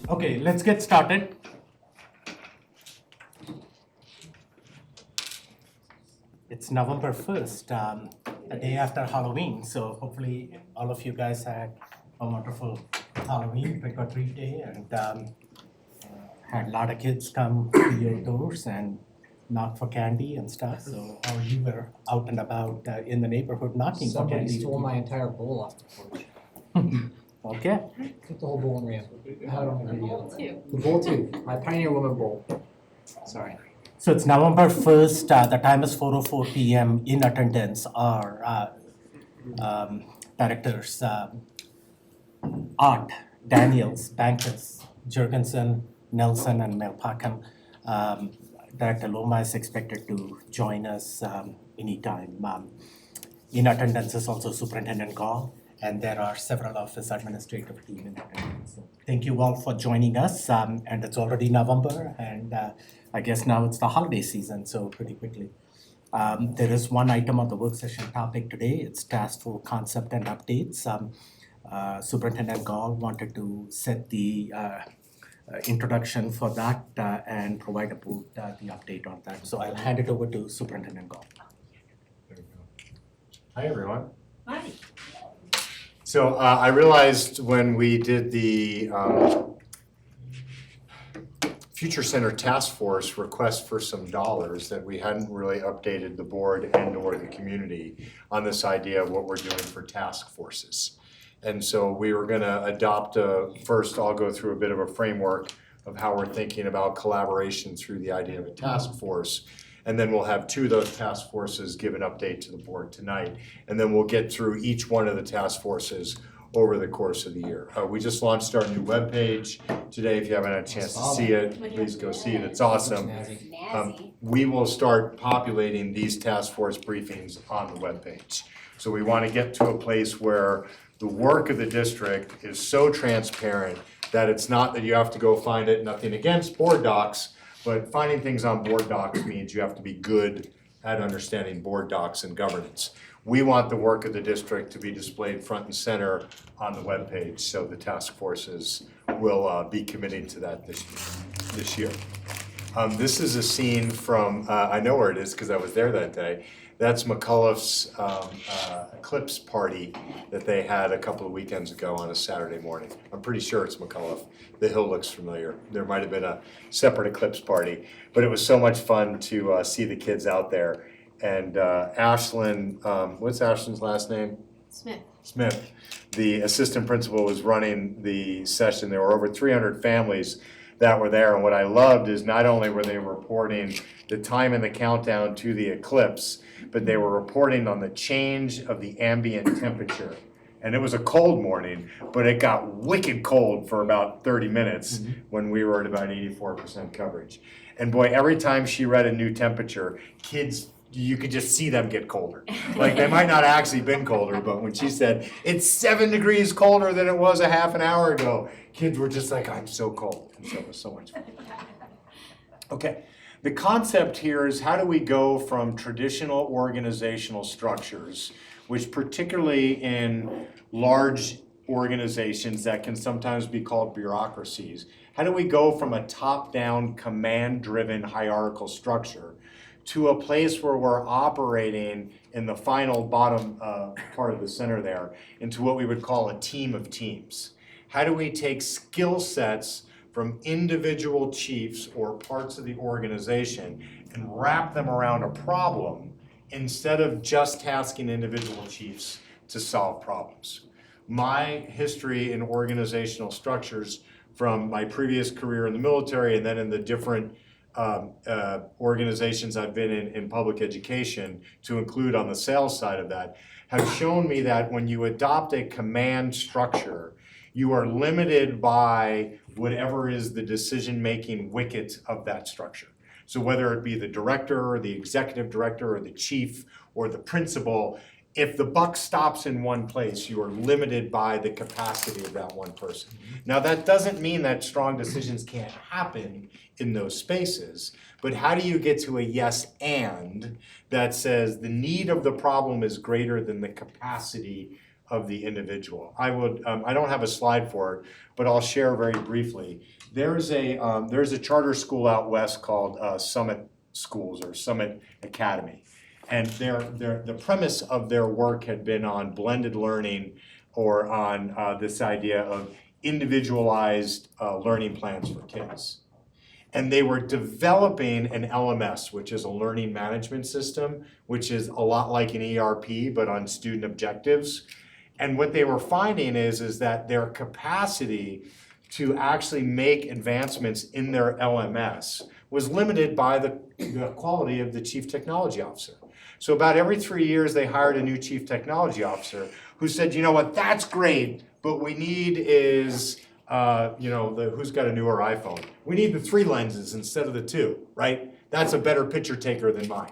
Okay, let's get started. It's November 1st, a day after Halloween, so hopefully all of you guys had a wonderful Halloween trick or treat day and had a lot of kids come to your doors and knock for candy and stuff. So how you were out and about in the neighborhood knocking for Somebody candy? stole my entire bowl off the porch. Okay, Took the whole bowl and ran. I had it on video. The bowl too, my Pioneer Woman bowl. Sorry. so it's November 1st, the time is 4:04 p.m. In attendance are directors Art, Daniels, Bankus, Jurgensen, Nelson, and Melpacum. Director Loma is expected to join us anytime. In attendance is also Superintendent Gall, and there are several of his administrative team in attendance. So thank you all for joining us, and it's already November, and I guess now it's the holiday season, so pretty quickly. There is one item on the work session topic today. It's task force concept and updates. Superintendent Gall wanted to set the introduction for that and provide the update on that. So I'll hand it over to Superintendent Gall. Hi, everyone. Hi. So I realized when we did the Future Center Task Force request for some dollars that we hadn't really updated the board and or the community on this idea of what we're doing for task forces. And so we were gonna adopt first I'll go through a bit of a framework of how we're thinking about collaboration through the idea of a task force. And then we'll have two of those task forces give an update to the board tonight. And then we'll get through each one of the task forces over the course of the year. We just launched our new webpage today. If you haven't had a chance to see it, please go see it. It's awesome. We will start populating these task force briefings on the webpage. So we want to get to a place where the work of the district is so transparent that it's not that you have to go find it, nothing against board docs, but finding things on board docs means you have to be good at understanding board docs and governance. We want the work of the district to be displayed front and center on the webpage, so the task forces will be committing to that this year. This is a scene from, I know where it is because I was there that day. That's McCullough's eclipse party that they had a couple of weekends ago on a Saturday morning. I'm pretty sure it's McCullough. The hill looks familiar. There might have been a separate eclipse party, but it was so much fun to see the kids out there. And Ashlyn, what's Ashlyn's last name? Smith, the assistant principal, was running the session. There were over 300 families that were there, and what I loved is not only were they reporting the time in the countdown to the eclipse, but they were reporting on the change of the ambient temperature. And it was a cold morning, but it got wicked cold for about 30 minutes when we were at about 84% coverage. And boy, every time she read a new temperature, kids, you could just see them get colder. Like they might not actually been colder, but when she said, it's 7 degrees colder than it was a half an hour ago, kids were just like, I'm so cold. And so it was so much fun. Okay, the concept here is how do we go from traditional organizational structures, which particularly in large organizations that can sometimes be called bureaucracies, how do we go from a top-down, command-driven hierarchical structure to a place where we're operating in the final bottom part of the center there into what we would call a team of teams? How do we take skill sets from individual chiefs or parts of the organization and wrap them around a problem instead of just tasking individual chiefs to solve problems? My history in organizational structures from my previous career in the military and then in the different organizations I've been in public education, to include on the sales side of that, have shown me that when you adopt a command structure, you are limited by whatever is the decision-making wicket of that structure. So whether it be the director or the executive director or the chief or the principal, if the buck stops in one place, you are limited by the capacity of that one person. Now, that doesn't mean that strong decisions can't happen in those spaces, but how do you get to a yes and that says the need of the problem is greater than the capacity of the individual. I don't have a slide for it, but I'll share very briefly. There's a charter school out west called Summit Schools or Summit Academy. And the premise of their work had been on blended learning or on this idea of individualized learning plans for kids. And they were developing an LMS, which is a learning management system, which is a lot like an ERP, but on student objectives. And what they were finding is that their capacity to actually make advancements in their LMS was limited by the quality of the chief technology officer. So about every 3 years, they hired a new chief technology officer who said, you know what, that's great, but we need is, who's got a newer iPhone? We need the 3 lenses instead of the 2, right? That's a better picture taker than mine,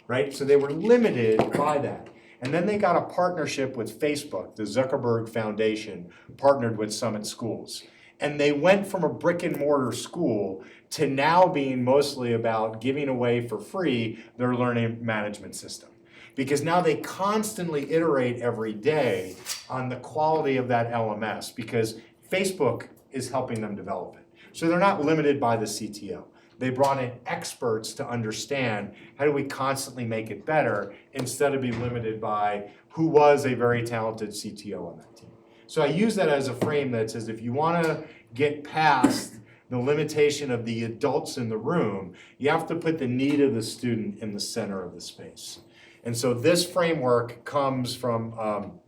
right? So they were limited by that. And then they got a partnership with Facebook. The Zuckerberg Foundation partnered with Summit Schools. And they went from a brick and mortar school to now being mostly about giving away for free their learning management system. Because now they constantly iterate every day on the quality of that LMS because Facebook is helping them develop it. So they're not limited by the CTO. They brought in experts to understand how do we constantly make it better instead of being limited by who was a very talented CTO on that team. So I use that as a frame that says if you want to get past the limitation of the adults in the room, you have to put the need of the student in the center of the space. And so this framework comes from,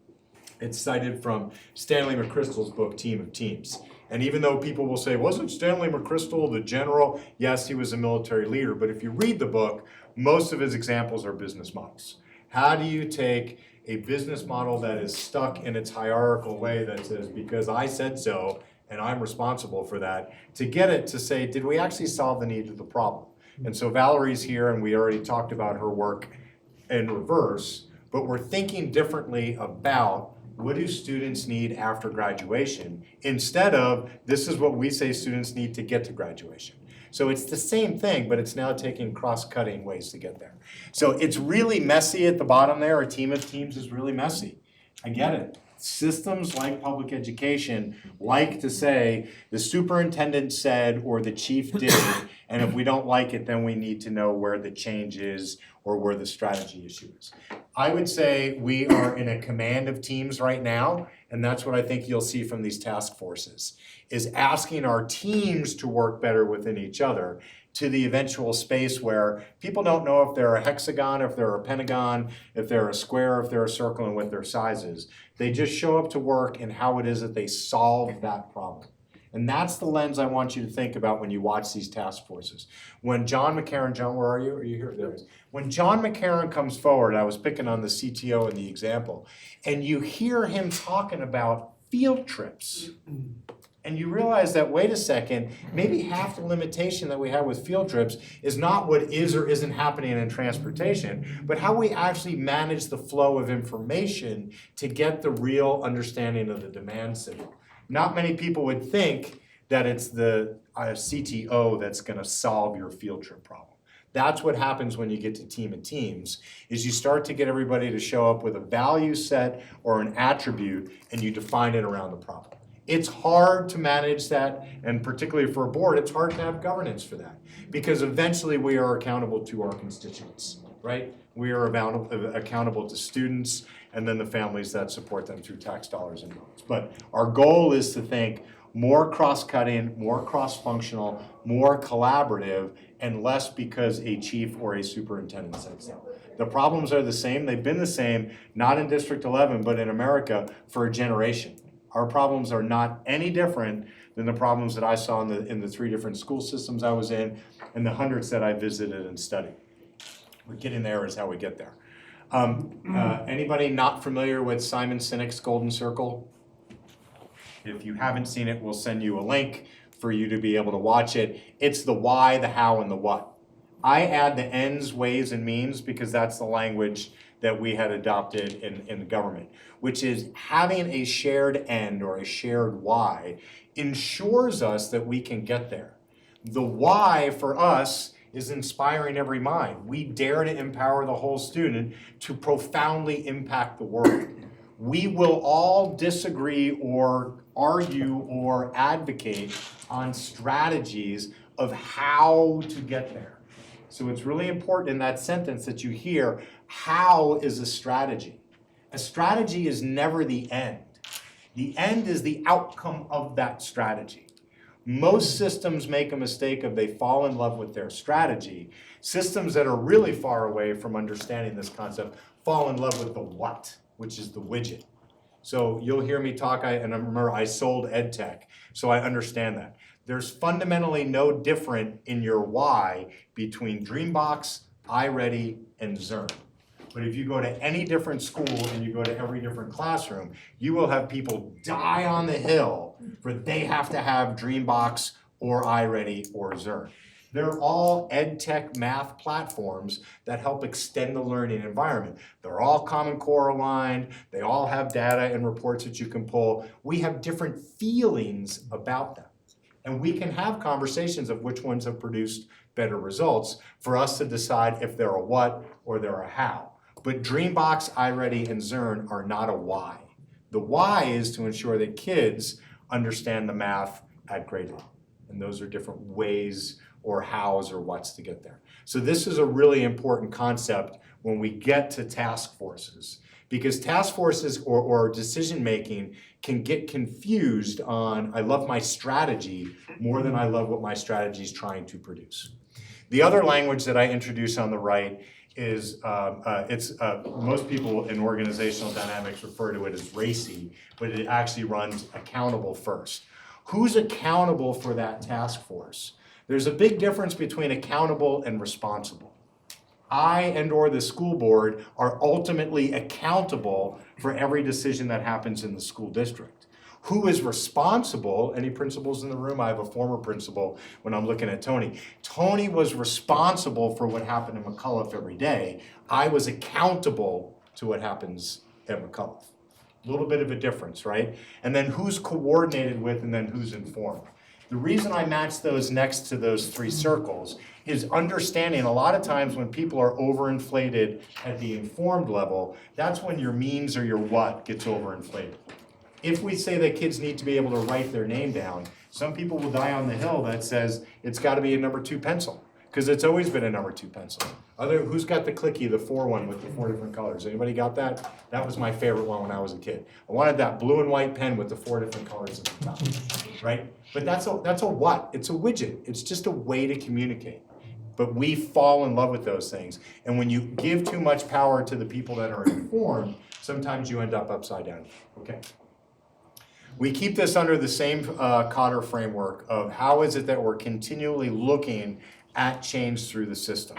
it's cited from Stanley McChrystal's book, Team of Teams. And even though people will say, wasn't Stanley McChrystal the general? Yes, he was a military leader, but if you read the book, most of his examples are business models. How do you take a business model that is stuck in its hierarchical way that says, because I said so, and I'm responsible for that, to get it to say, did we actually solve the need of the problem? And so Valerie's here, and we already talked about her work in reverse, but we're thinking differently about what do students need after graduation instead of this is what we say students need to get to graduation. So it's the same thing, but it's now taking cross-cutting ways to get there. So it's really messy at the bottom there. A team of teams is really messy. I get it. Systems like public education like to say the superintendent said or the chief did, and if we don't like it, then we need to know where the change is or where the strategy issue is. I would say we are in a command of teams right now, and that's what I think you'll see from these task forces, is asking our teams to work better within each other to the eventual space where people don't know if they're a hexagon, if they're a pentagon, if they're a square, if they're a circle, and what their size is. They just show up to work and how it is that they solve that problem. And that's the lens I want you to think about when you watch these task forces. When John McCarron, John, where are you? Are you here? There he is. When John McCarron comes forward, I was picking on the CTO in the example, and you hear him talking about field trips. And you realize that, wait a second, maybe half the limitation that we have with field trips is not what is or isn't happening in transportation, but how we actually manage the flow of information to get the real understanding of the demand signal. Not many people would think that it's the CTO that's gonna solve your field trip problem. That's what happens when you get to team of teams, is you start to get everybody to show up with a value set or an attribute, and you define it around the problem. It's hard to manage that, and particularly for a board, it's hard to have governance for that, because eventually we are accountable to our constituents, right? We are accountable to students and then the families that support them through tax dollars and loans. But our goal is to think more cross-cutting, more cross-functional, more collaborative, and less because a chief or a superintendent said so. The problems are the same. They've been the same, not in District 11, but in America for a generation. Our problems are not any different than the problems that I saw in the 3 different school systems I was in and the hundreds that I visited and studied. We're getting there is how we get there. Anybody not familiar with Simon Sinek's Golden Circle? If you haven't seen it, we'll send you a link for you to be able to watch it. It's the why, the how, and the what. I add the ends, ways, and means because that's the language that we had adopted in the government, which is having a shared end or a shared why ensures us that we can get there. The why for us is inspiring every mind. We dare to empower the whole student to profoundly impact the world. We will all disagree or argue or advocate on strategies of how to get there. So it's really important in that sentence that you hear, how is a strategy? A strategy is never the end. The end is the outcome of that strategy. Most systems make a mistake of they fall in love with their strategy. Systems that are really far away from understanding this concept fall in love with the what, which is the widget. So you'll hear me talk, and I remember I sold EdTech, so I understand that. There's fundamentally no different in your why between Dreambox, iReady, and Zern. But if you go to any different school and you go to every different classroom, you will have people die on the hill for they have to have Dreambox or iReady or Zern. They're all EdTech math platforms that help extend the learning environment. They're all Common Core aligned. They all have data and reports that you can pull. We have different feelings about them. And we can have conversations of which ones have produced better results for us to decide if they're a what or they're a how. But Dreambox, iReady, and Zern are not a why. The why is to ensure that kids understand the math at grade level. And those are different ways or hows or whats to get there. So this is a really important concept when we get to task forces, because task forces or decision making can get confused on, I love my strategy more than I love what my strategy is trying to produce. The other language that I introduce on the right is, most people in organizational dynamics refer to it as RACI, but it actually runs accountable first. Who's accountable for that task force? There's a big difference between accountable and responsible. I and/or the school board are ultimately accountable for every decision that happens in the school district. Who is responsible? Any principals in the room? I have a former principal when I'm looking at Tony. Tony was responsible for what happened in McCullough every day. I was accountable to what happens at McCullough. A little bit of a difference, right? And then who's coordinated with and then who's informed. The reason I match those next to those three circles is understanding a lot of times when people are overinflated at the informed level, that's when your means or your what gets overinflated. If we say that kids need to be able to write their name down, some people will die on the hill that says it's got to be a number 2 pencil, because it's always been a number 2 pencil. Who's got the clicky, the 4 one with the 4 different colors? Anybody got that? That was my favorite one when I was a kid. I wanted that blue and white pen with the 4 different colors at the top, right? But that's a what? It's a widget. It's just a way to communicate. But we fall in love with those things. And when you give too much power to the people that are informed, sometimes you end up upside down. Okay. We keep this under the same Cotter framework of how is it that we're continually looking at change through the system.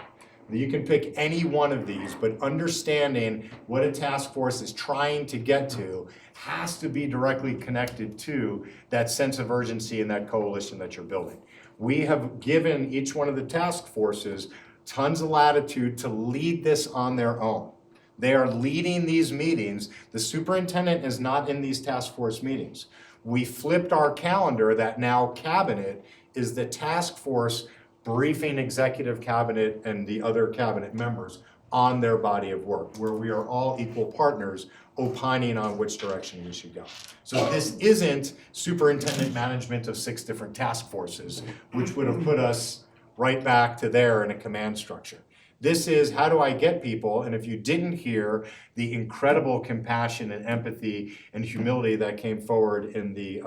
You can pick any one of these, but understanding what a task force is trying to get to has to be directly connected to that sense of urgency and that coalition that you're building. We have given each one of the task forces tons of latitude to lead this on their own. They are leading these meetings. The superintendent is not in these task force meetings. We flipped our calendar that now cabinet is the task force briefing executive cabinet and the other cabinet members on their body of work, where we are all equal partners opining on which direction we should go. So this isn't superintendent management of 6 different task forces, which would have put us right back to there in a command structure. This is how do I get people, and if you didn't hear the incredible compassion and empathy and humility that came forward in the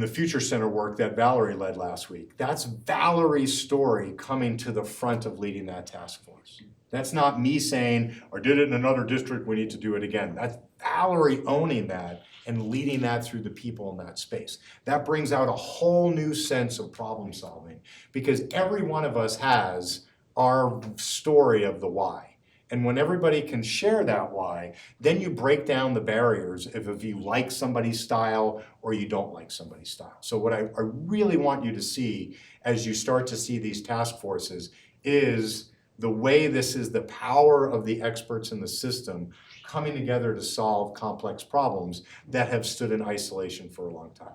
Future Center work that Valerie led last week, that's Valerie's story coming to the front of leading that task force. That's not me saying, or did it in another district, we need to do it again. That's Valerie owning that and leading that through the people in that space. That brings out a whole new sense of problem solving, because every one of us has our story of the why. And when everybody can share that why, then you break down the barriers if you like somebody's style or you don't like somebody's style. So what I really want you to see as you start to see these task forces is the way this is the power of the experts in the system coming together to solve complex problems that have stood in isolation for a long time.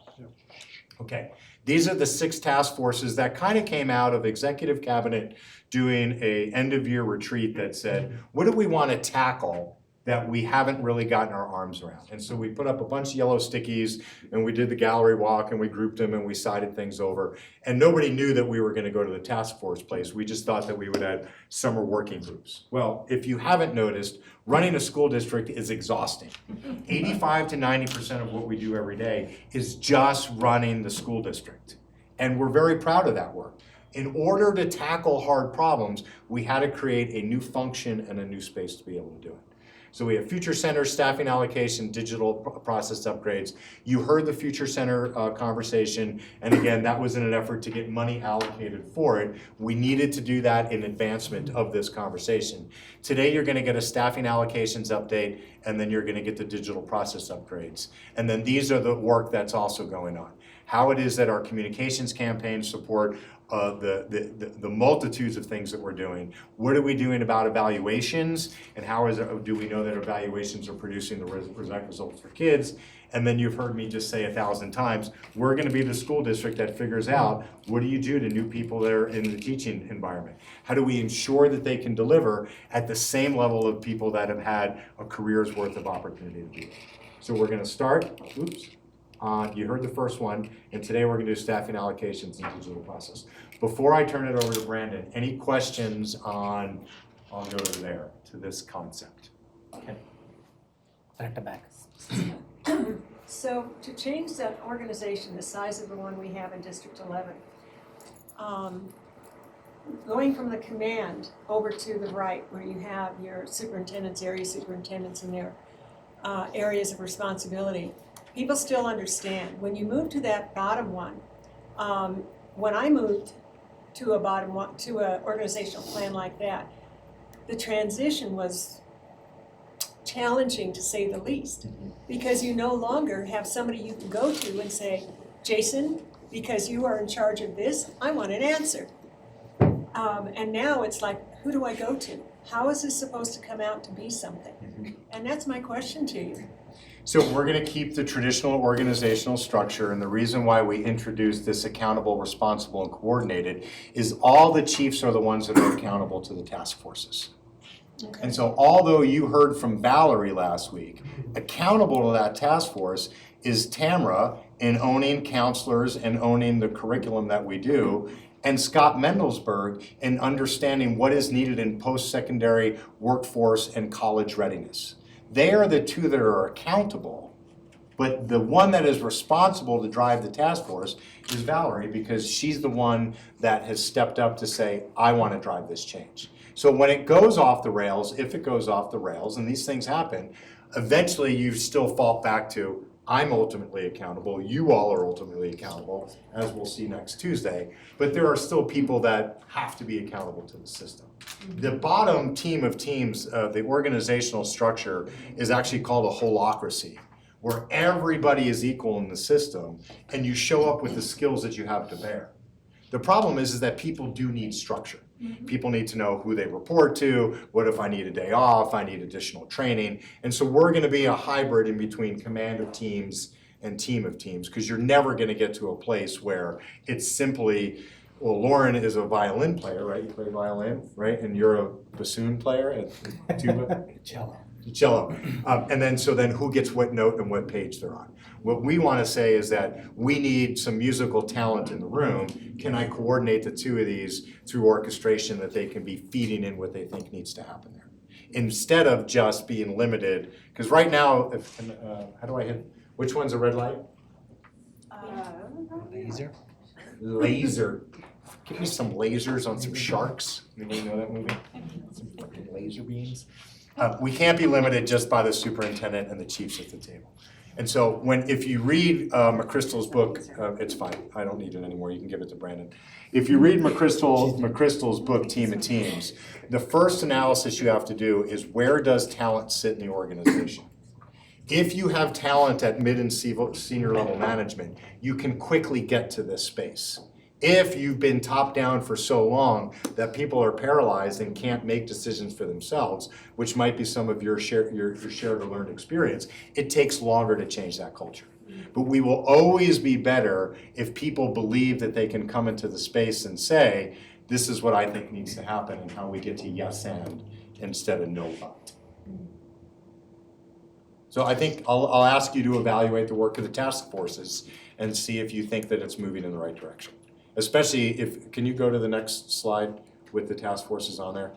Okay, these are the 6 task forces that kind of came out of executive cabinet doing a end of year retreat that said, what do we want to tackle that we haven't really gotten our arms around. And so we put up a bunch of yellow stickies and we did the gallery walk and we grouped them and we cited things over. And nobody knew that we were gonna go to the task force place. We just thought that we would have summer working groups. Well, if you haven't noticed, running a school district is exhausting. 85 to 90% of what we do every day is just running the school district. And we're very proud of that work. In order to tackle hard problems, we had to create a new function and a new space to be able to do it. So we have Future Center, staffing allocation, digital process upgrades. You heard the Future Center conversation, and again, that was in an effort to get money allocated for it. We needed to do that in advancement of this conversation. Today, you're gonna get a staffing allocations update, and then you're gonna get the digital process upgrades. And then these are the work that's also going on. How it is that our communications campaigns support the multitudes of things that we're doing. What are we doing about evaluations, and how do we know that evaluations are producing the results for kids? And then you've heard me just say 1,000 times, we're gonna be the school district that figures out what do you do to new people that are in the teaching environment? How do we ensure that they can deliver at the same level of people that have had a career's worth of opportunity to do? So we're gonna start, you heard the first one, and today we're gonna do staffing allocations and digital process. Before I turn it over to Brandon, any questions on, I'll go to there, to this concept? Okay. Back to back. So to change that organization, the size of the one we have in District 11, going from the command over to the right where you have your superintendents, area superintendents and their areas of responsibility, people still understand. When you move to that bottom one, when I moved to a bottom one, to an organizational plan like that, the transition was challenging to say the least, because you no longer have somebody you can go to and say, Jason, because you are in charge of this, I want an answer. And now it's like, who do I go to? How is this supposed to come out to be something? And that's my question to you. So we're gonna keep the traditional organizational structure, and the reason why we introduced this accountable, responsible, and coordinated is all the chiefs are the ones that are accountable to the task forces. Okay. And so although you heard from Valerie last week, accountable to that task force is Tamara in owning counselors and owning the curriculum that we do, and Scott Mendelsberg in understanding what is needed in post-secondary workforce and college readiness. They are the two that are accountable, but the one that is responsible to drive the task force is Valerie, because she's the one that has stepped up to say, I want to drive this change. So when it goes off the rails, if it goes off the rails, and these things happen, eventually you still fall back to, I'm ultimately accountable, you all are ultimately accountable, as we'll see next Tuesday, but there are still people that have to be accountable to the system. The bottom team of teams, the organizational structure is actually called a holacracy, where everybody is equal in the system and you show up with the skills that you have to bear. The problem is that people do need structure. People need to know who they report to, what if I need a day off, I need additional training. And so we're gonna be a hybrid in between command of teams and team of teams, because you're never gonna get to a place where it's simply, well, Lauren is a violin player, right? You play violin, right? And you're a bassoon player at tuba? Cello. And then who gets what note and what page they're on. What we want to say is that we need some musical talent in the room. Can I coordinate the two of these through orchestration that they can be feeding in what they think needs to happen there? Instead of just being limited, because right now, how do I hit, which one's a red light? Laser. Give me some lasers on some sharks. Anybody know that movie? Some fucking laser beams. We can't be limited just by the superintendent and the chiefs at the table. And so if you read McChrystal's book, it's fine, I don't need it anymore, you can give it to Brandon. If you read McChrystal's book, Team of Teams, the first analysis you have to do is where does talent sit in the organization? If you have talent at mid and senior level management, you can quickly get to this space. If you've been top down for so long that people are paralyzed and can't make decisions for themselves, which might be some of your shared or learned experience, it takes longer to change that culture. But we will always be better if people believe that they can come into the space and say, this is what I think needs to happen and how we get to yes and instead of no but. So I think I'll ask you to evaluate the work of the task forces and see if you think that it's moving in the right direction. Especially if, can you go to the next slide with the task forces on there?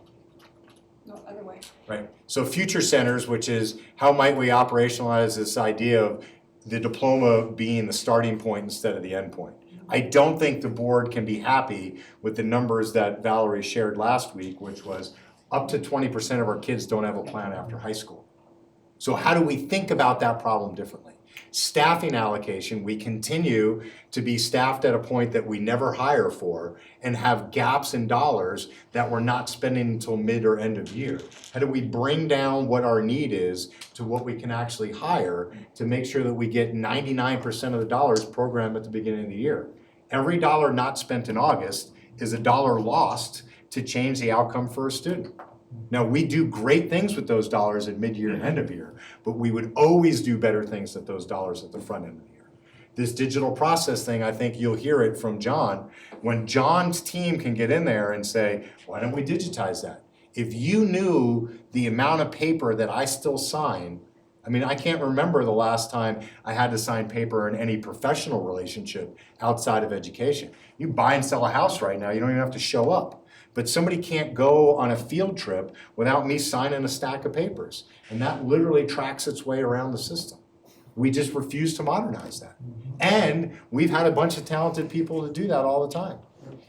No, other way. Right, so future centers, which is how might we operationalize this idea of the diploma being the starting point instead of the end point. I don't think the board can be happy with the numbers that Valerie shared last week, which was up to 20% of our kids don't have a plan after high school. So how do we think about that problem differently? Staffing allocation, we continue to be staffed at a point that we never hire for and have gaps in dollars that we're not spending until mid or end of year. How do we bring down what our need is to what we can actually hire to make sure that we get 99% of the dollars programmed at the beginning of the year? Every dollar not spent in August is a dollar lost to change the outcome for a student. Now, we do great things with those dollars at mid-year and end of year, but we would always do better things with those dollars at the front end of the year. This digital process thing, I think you'll hear it from John. When John's team can get in there and say, why don't we digitize that? If you knew the amount of paper that I still sign, I mean, I can't remember the last time I had to sign paper in any professional relationship outside of education. You buy and sell a house right now, you don't even have to show up. But somebody can't go on a field trip without me signing a stack of papers. And that literally tracks its way around the system. We just refuse to modernize that. And we've had a bunch of talented people to do that all the time.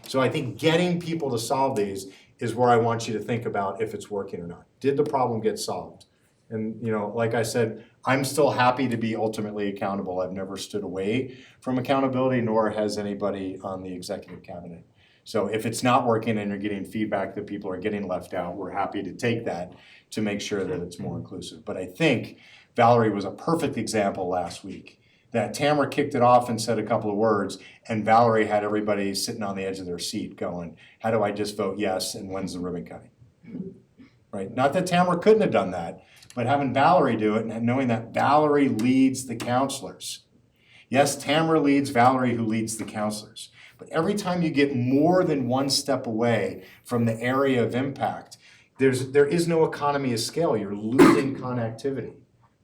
So I think getting people to solve these is where I want you to think about if it's working or not. Did the problem get solved? And like I said, I'm still happy to be ultimately accountable. I've never stood away from accountability, nor has anybody on the executive cabinet. So if it's not working and you're getting feedback that people are getting left out, we're happy to take that to make sure that it's more inclusive. But I think Valerie was a perfect example last week, that Tamara kicked it off and said a couple of words, and Valerie had everybody sitting on the edge of their seat going, how do I just vote yes, and when's the ribbon cutting? Right? Not that Tamara couldn't have done that, but having Valerie do it and knowing that Valerie leads the counselors. Yes, Tamara leads, Valerie who leads the counselors. But every time you get more than one step away from the area of impact, there is no economy of scale. You're losing connectivity.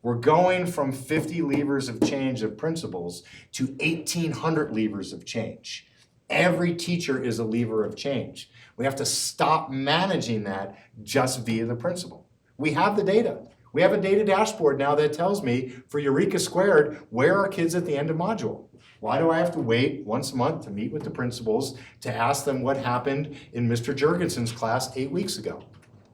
We're going from 50 levers of change of principles to 1,800 levers of change. Every teacher is a lever of change. We have to stop managing that just via the principal. We have the data. We have a data dashboard now that tells me for Eureka Squared, where are kids at the end of module? Why do I have to wait once a month to meet with the principals to ask them what happened in Mr. Jurgensen's class 8 weeks ago?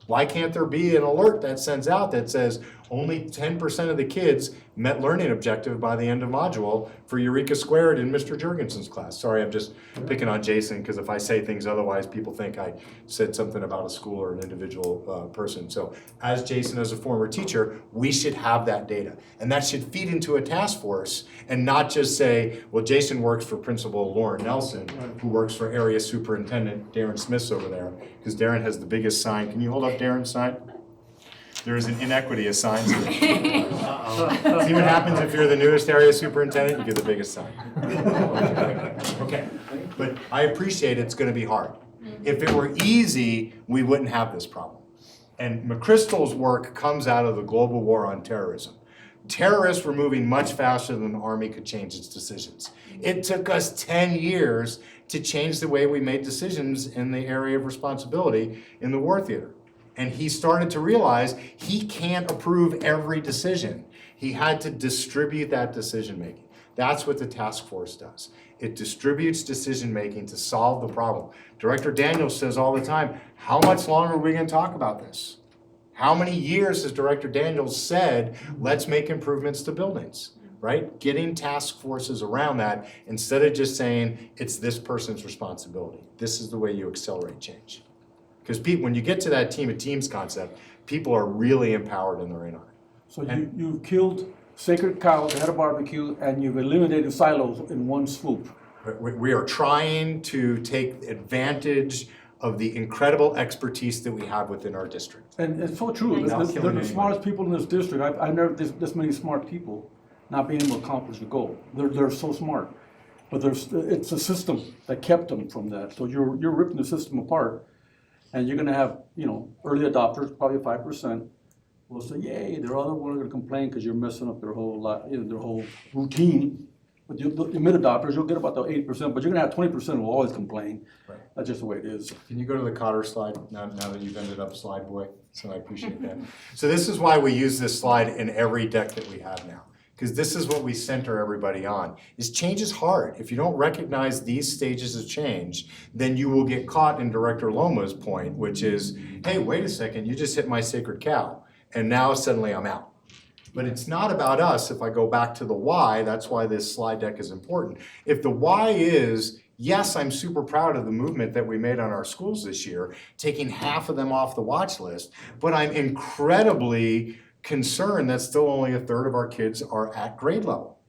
Why can't there be an alert that sends out that says only 10% of the kids met learning objective by the end of module for Eureka Squared in Mr. Jurgensen's class? Sorry, I'm just picking on Jason because if I say things otherwise, people think I said something about a school or an individual person. So as Jason, as a former teacher, we should have that data. And that should feed into a task force and not just say, well, Jason works for Principal Lauren Nelson, who works for Area Superintendent Darren Smith's over there, because Darren has the biggest sign. Can you hold up Darren's sign? There is an inequity of signs here. See what happens if you're the newest area superintendent, you get the biggest sign. Okay, but I appreciate it's gonna be hard. If it were easy, we wouldn't have this problem. And McChrystal's work comes out of the global war on terrorism. Terrorists were moving much faster than the Army could change its decisions. It took us 10 years to change the way we made decisions in the area of responsibility in the war theater. And he started to realize he can't approve every decision. He had to distribute that decision making. That's what the task force does. It distributes decision making to solve the problem. Director Daniels says all the time, how much longer are we going to talk about this? How many years has Director Daniels said, let's make improvements to buildings, right? Getting task forces around that instead of just saying it's this person's responsibility. This is the way you accelerate change. Because when you get to that team of teams concept, people are really empowered and they're in on it. So you've killed sacred cows at a barbecue and you've eliminated silos in one swoop. We are trying to take advantage of the incredible expertise that we have within our district. And it's so true. They're the smartest people in this district. I've never this many smart people not being able to accomplish the goal. They're so smart. But it's a system that kept them from that. So you're ripping the system apart. And you're going to have, early adopters, probably 5%, will say, yay, the other one are gonna complain because you're messing up their whole their whole routine. But the mid-adopters, you'll get about the 8%, but you're gonna have 20% who will always complain. Right. That's just the way it is. Can you go to the Cotter slide now that you've ended up slide boy? So I appreciate that. So this is why we use this slide in every deck that we have now. Because this is what we center everybody on, is change is hard. If you don't recognize these stages of change, then you will get caught in Director Loma's point, which is, hey, wait a second, you just hit my sacred cow, and now suddenly I'm out. But it's not about us. If I go back to the why, that's why this slide deck is important. If the why is, yes, I'm super proud of the movement that we made on our schools this year, taking half of them off the watch list, but I'm incredibly concerned that still only a third of our kids are at grade level.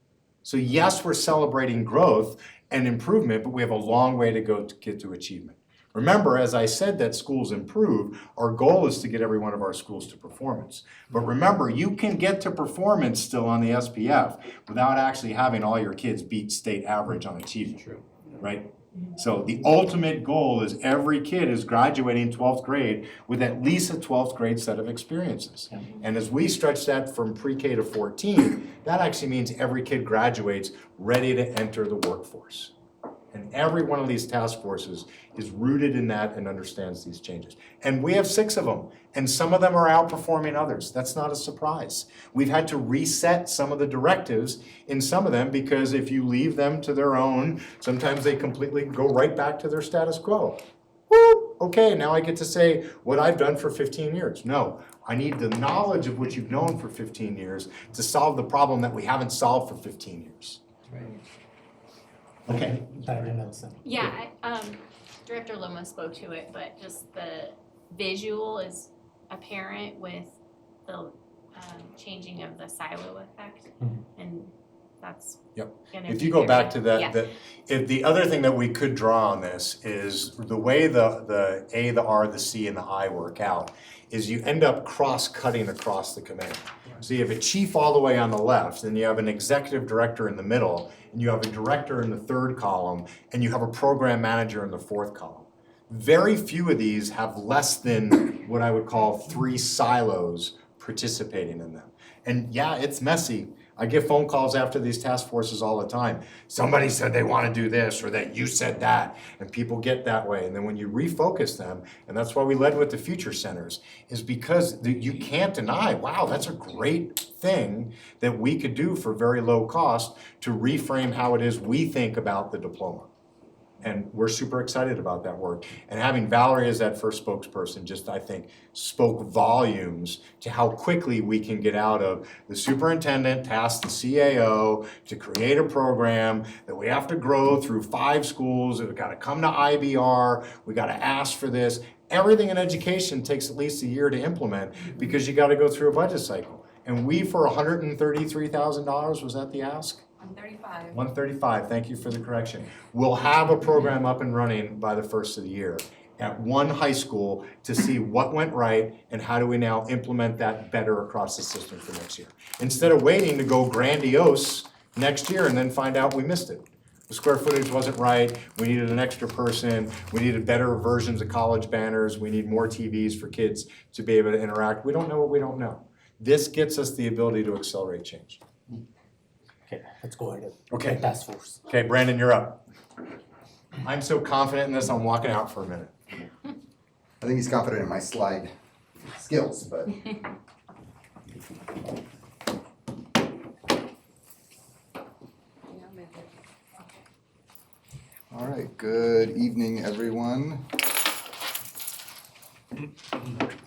So yes, we're celebrating growth and improvement, but we have a long way to go to get to achievement. Remember, as I said that schools improve, our goal is to get every one of our schools to performance. But remember, you can get to performance still on the SPF without actually having all your kids beat state average on achievement. True. Right? So the ultimate goal is every kid is graduating 12th grade with at least a 12th grade set of experiences. And as we stretch that from pre-K to 14, that actually means every kid graduates ready to enter the workforce. And every one of these task forces is rooted in that and understands these changes. And we have 6 of them, and some of them are outperforming others. That's not a surprise. We've had to reset some of the directives in some of them because if you leave them to their own, sometimes they completely go right back to their status quo. Woo! Okay, now I get to say what I've done for 15 years. No, I need the knowledge of what you've known for 15 years to solve the problem that we haven't solved for 15 years. Right. Okay, Director Nelson. Yeah, Director Loma spoke to it, but just the visual is apparent with the changing of the silo effect, and that's Yep. gonna If be you go back very- to yeah. if the other thing that we could draw on this is the way the A, the R, the C, and the I work out, is you end up cross-cutting across the command. So you have a chief all the way on the left, then you have an executive director in the middle, and you have a director in the third column, and you have a program manager in the fourth column. Very few of these have less than what I would call 3 silos participating in them. And yeah, it's messy. I get phone calls after these task forces all the time. Somebody said they want to do this or that you said that, and people get that way. And then when you refocus them, and that's why we led with the future centers, is because you can't deny, wow, that's a great thing that we could do for very low cost to reframe how it is we think about the diploma. And we're super excited about that work. And having Valerie as that first spokesperson just, I think, spoke volumes to how quickly we can get out of the superintendent task the CAO to create a program that we have to grow through 5 schools. We've got to come to IBR. We got to ask for this. Everything in education takes at least a year to implement because you got to go through a budget cycle. And we, for $133,000, was that the ask? 135. 135, thank you for the correction. We'll have a program up and running by the first of the year at one high school to see what went right and how do we now implement that better across the system for next year. Instead of waiting to go grandiose next year and then find out we missed it. The square footage wasn't right, we needed an extra person, we needed better versions of college banners, we need more TVs for kids to be able to interact. We don't know what we don't know. This gets us the ability to accelerate change. Okay, let's go ahead. Okay. Task force. Okay, Brandon, you're up. I'm so confident in this, I'm walking out for a minute. I think he's confident in my slide skills, but. All right, good evening, everyone. Here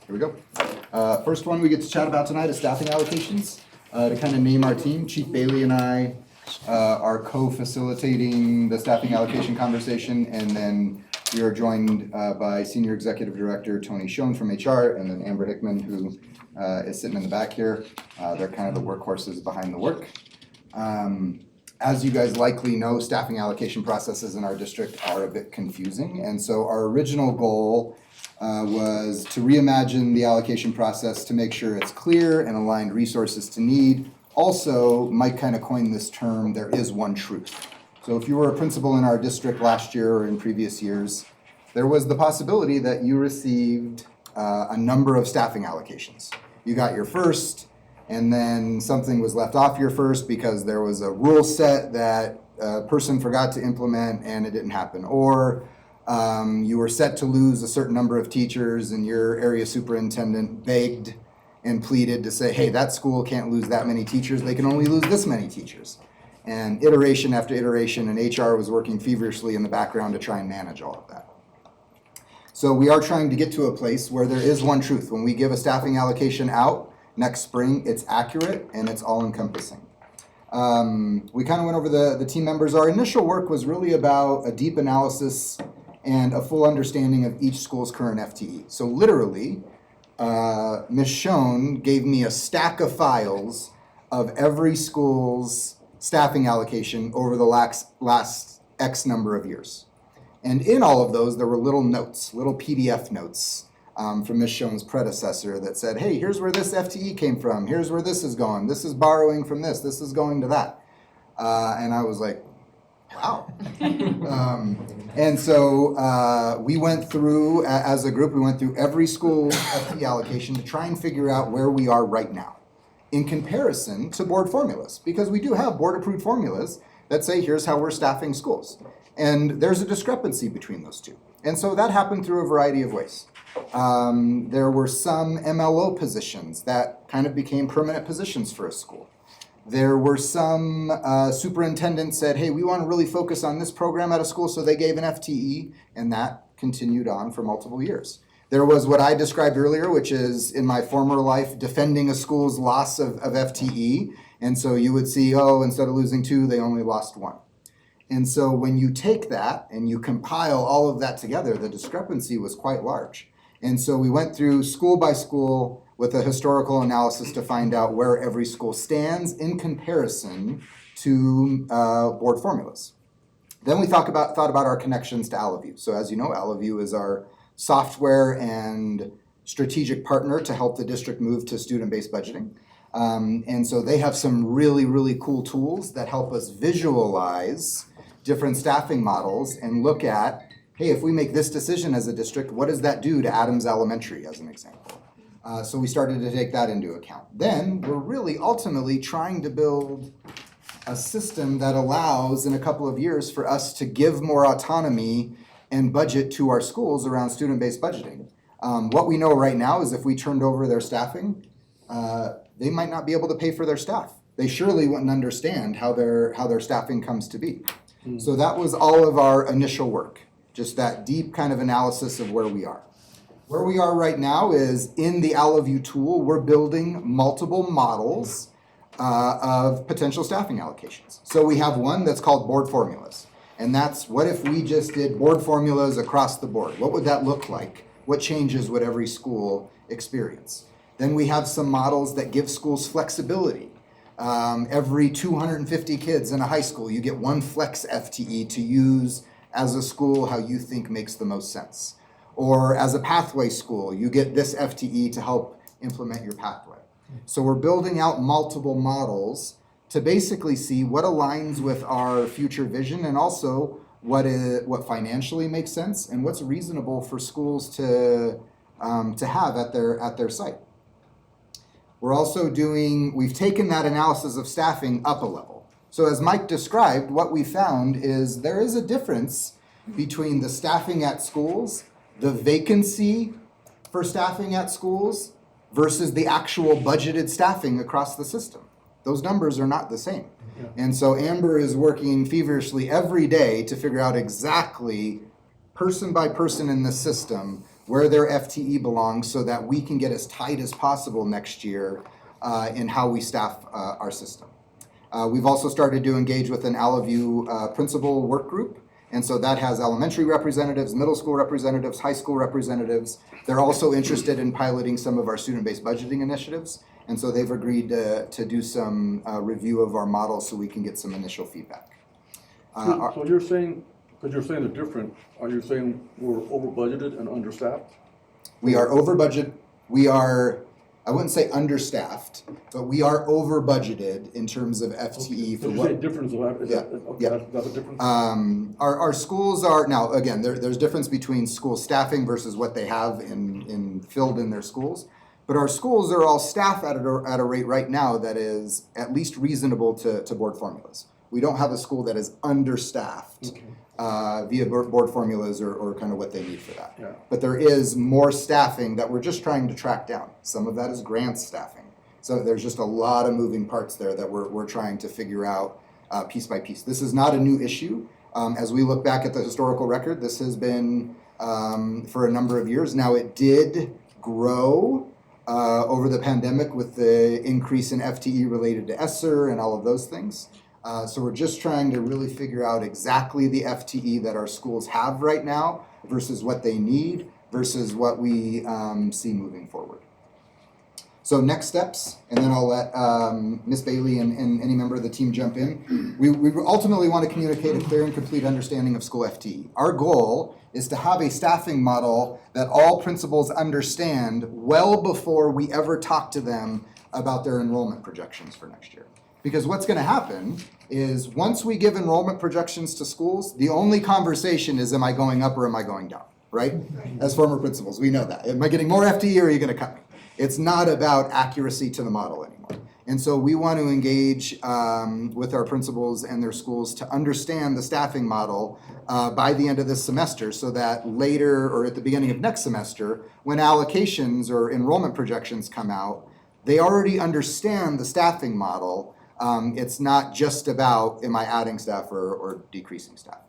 we go. First one we get to chat about tonight is staffing allocations. To kind of name our team, Chief Bailey and I are co-facilitating the staffing allocation conversation, and then we are joined by Senior Executive Director Tony Schoen from HR, and then Amber Hickman, who is sitting in the back here. They're kind of the workhorses behind the work. As you guys likely know, staffing allocation processes in our district are a bit confusing, and so our original goal was to reimagine the allocation process to make sure it's clear and aligned resources to need. Also, Mike kind of coined this term, there is one truth. So if you were a principal in our district last year or in previous years, there was the possibility that you received a number of staffing allocations. you got your first, and then something was left off your first because there was a rule set that a person forgot to implement and it didn't happen. Or you were set to lose a certain number of teachers and your area superintendent begged and pleaded to say, hey, that school can't lose that many teachers, they can only lose this many teachers. And iteration after iteration, and HR was working feverishly in the background to try and manage all of that. So we are trying to get to a place where there is one truth. When we give a staffing allocation out next spring, it's accurate and it's all-encompassing. We kind of went over the team members. Our initial work was really about a deep analysis and a full understanding of each school's current FTE. So literally, Ms. Schoen gave me a stack of files of every school's staffing allocation over the last X number of years. And in all of those, there were little notes, little PDF notes from Ms. Schoen's predecessor that said, hey, here's where this FTE came from, here's where this is going, this is borrowing from this is going to that. And I was like, wow. And so we went through, as a group, we went through every school FTE allocation to try and figure out where we are right now in comparison to board formulas, because we do have board-approved formulas that say, here's how we're staffing schools. And there's a discrepancy between those two. And so that happened through a variety of ways. There were some MLO positions that kind of became permanent positions for a school. There were some superintendents said, hey, we want to really focus on this program at a school, so they gave an FTE, and that continued on for multiple years. There was what I described earlier, which is in my former life, defending a school's loss of FTE. And so you would see, oh, instead of losing 2, they only lost 1. And so when you take that and you compile all of that together, the discrepancy was quite large. And so we went through school by school with a historical analysis to find out where every school stands in comparison to board formulas. Then we thought about our connections to Allaview. So as you know, Allaview is our software and strategic partner to help the district move to student-based budgeting. And so they have some really, really cool tools that help us visualize different staffing models and look at, hey, if we make this decision as a district, what does that do to Adams Elementary, as an example? So we started to take that into account. Then we're really ultimately trying to build a system that allows in a couple of years for us to give more autonomy and budget to our schools around student-based budgeting. What we know right now is if we turned over their staffing, they might not be able to pay for their staff. They surely wouldn't understand how their staffing comes to be. So that was all of our initial work, just that deep kind of analysis of where we are. Where we are right now is in the Allaview tool, we're building multiple models of potential staffing allocations. So we have one that's called board formulas. And that's, what if we just did board formulas across the board? What would that look like? What changes would every school experience? Then we have some models that give schools flexibility. Every 250 kids in a high school, you get one flex FTE to use as a school how you think makes the most sense. Or as a pathway school, you get this FTE to help implement your pathway. So we're building out multiple models to basically see what aligns with our future vision and also what financially makes sense and what's reasonable for schools to have at their site. We're also we've taken that analysis of staffing up a level. So as Mike described, what we found is there is a difference between the staffing at schools, the vacancy for staffing at schools, versus the actual budgeted staffing across the system. Those numbers are not the same. Yeah. And so Amber is working feverishly every day to figure out exactly, person by person in the system, where their FTE belongs so that we can get as tight as possible next year in how we staff our system. We've also started to engage with an Allaview principal work group. And so that has elementary representatives, middle school representatives, high school representatives. They're also interested in piloting some of our student-based budgeting initiatives. And so they've agreed to do some review of our model so we can get some initial feedback. So you're saying, because you're saying they're different, are you saying we're over budgeted and understaffed? We are over budget. We are, I wouldn't say understaffed, but we are over budgeted in terms of FTE for what. You say difference of that? Yeah. That's a difference? Our schools are, now again, there's difference between school staffing versus what they have filled in their schools. But our schools are all staffed at a rate right now that is at least reasonable to board formulas. We don't have a school that is understaffed via board formulas or kind of what they need for that. Yeah. But there is more staffing that we're just trying to track down. Some of that is grant staffing. So there's just a lot of moving parts there that we're trying to figure out piece by piece. This is not a new issue. As we look back at the historical record, this has been for a number of years. Now it did grow over the pandemic with the increase in FTE related to ESSER and all of those things. So we're just trying to really figure out exactly the FTE that our schools have right now versus what they need versus what we see moving forward. So next steps, and then I'll let Ms. Bailey and any member of the team jump in. We ultimately want to communicate a clear and complete understanding of school FTE. Our goal is to have a staffing model that all principals understand well before we ever talk to them about their enrollment projections for next year. Because what's going to happen is once we give enrollment projections to schools, the only conversation is, am I going up or am I going down, right? As former principals, we know that. Am I getting more FTE or are you going to cut me? It's not about accuracy to the model anymore. And so we want to engage with our principals and their schools to understand the staffing model by the end of this semester so that later or at the beginning of next semester, when allocations or enrollment projections come out, they already understand the staffing model. It's not just about, am I adding staff or decreasing staff?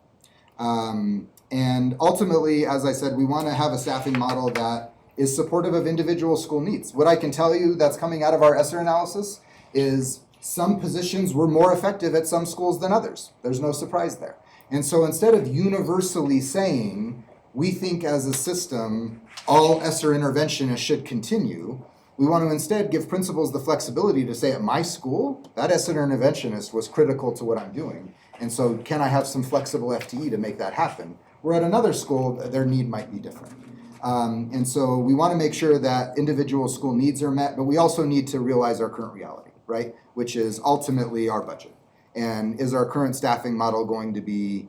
And ultimately, as I said, we want to have a staffing model that is supportive of individual school needs. What I can tell you that's coming out of our ESSER analysis is some positions were more effective at some schools than others. There's no surprise there. And so instead of universally saying, we think as a system, all ESSER interventionists should continue, we want to instead give principals the flexibility to say, at my school, that ESSER interventionist was critical to what I'm doing. And so can I have some flexible FTE to make that happen? Where at another school, their need might be different. And so we want to make sure that individual school needs are met, but we also need to realize our current reality, right? Which is ultimately our budget. And is our current staffing model going to be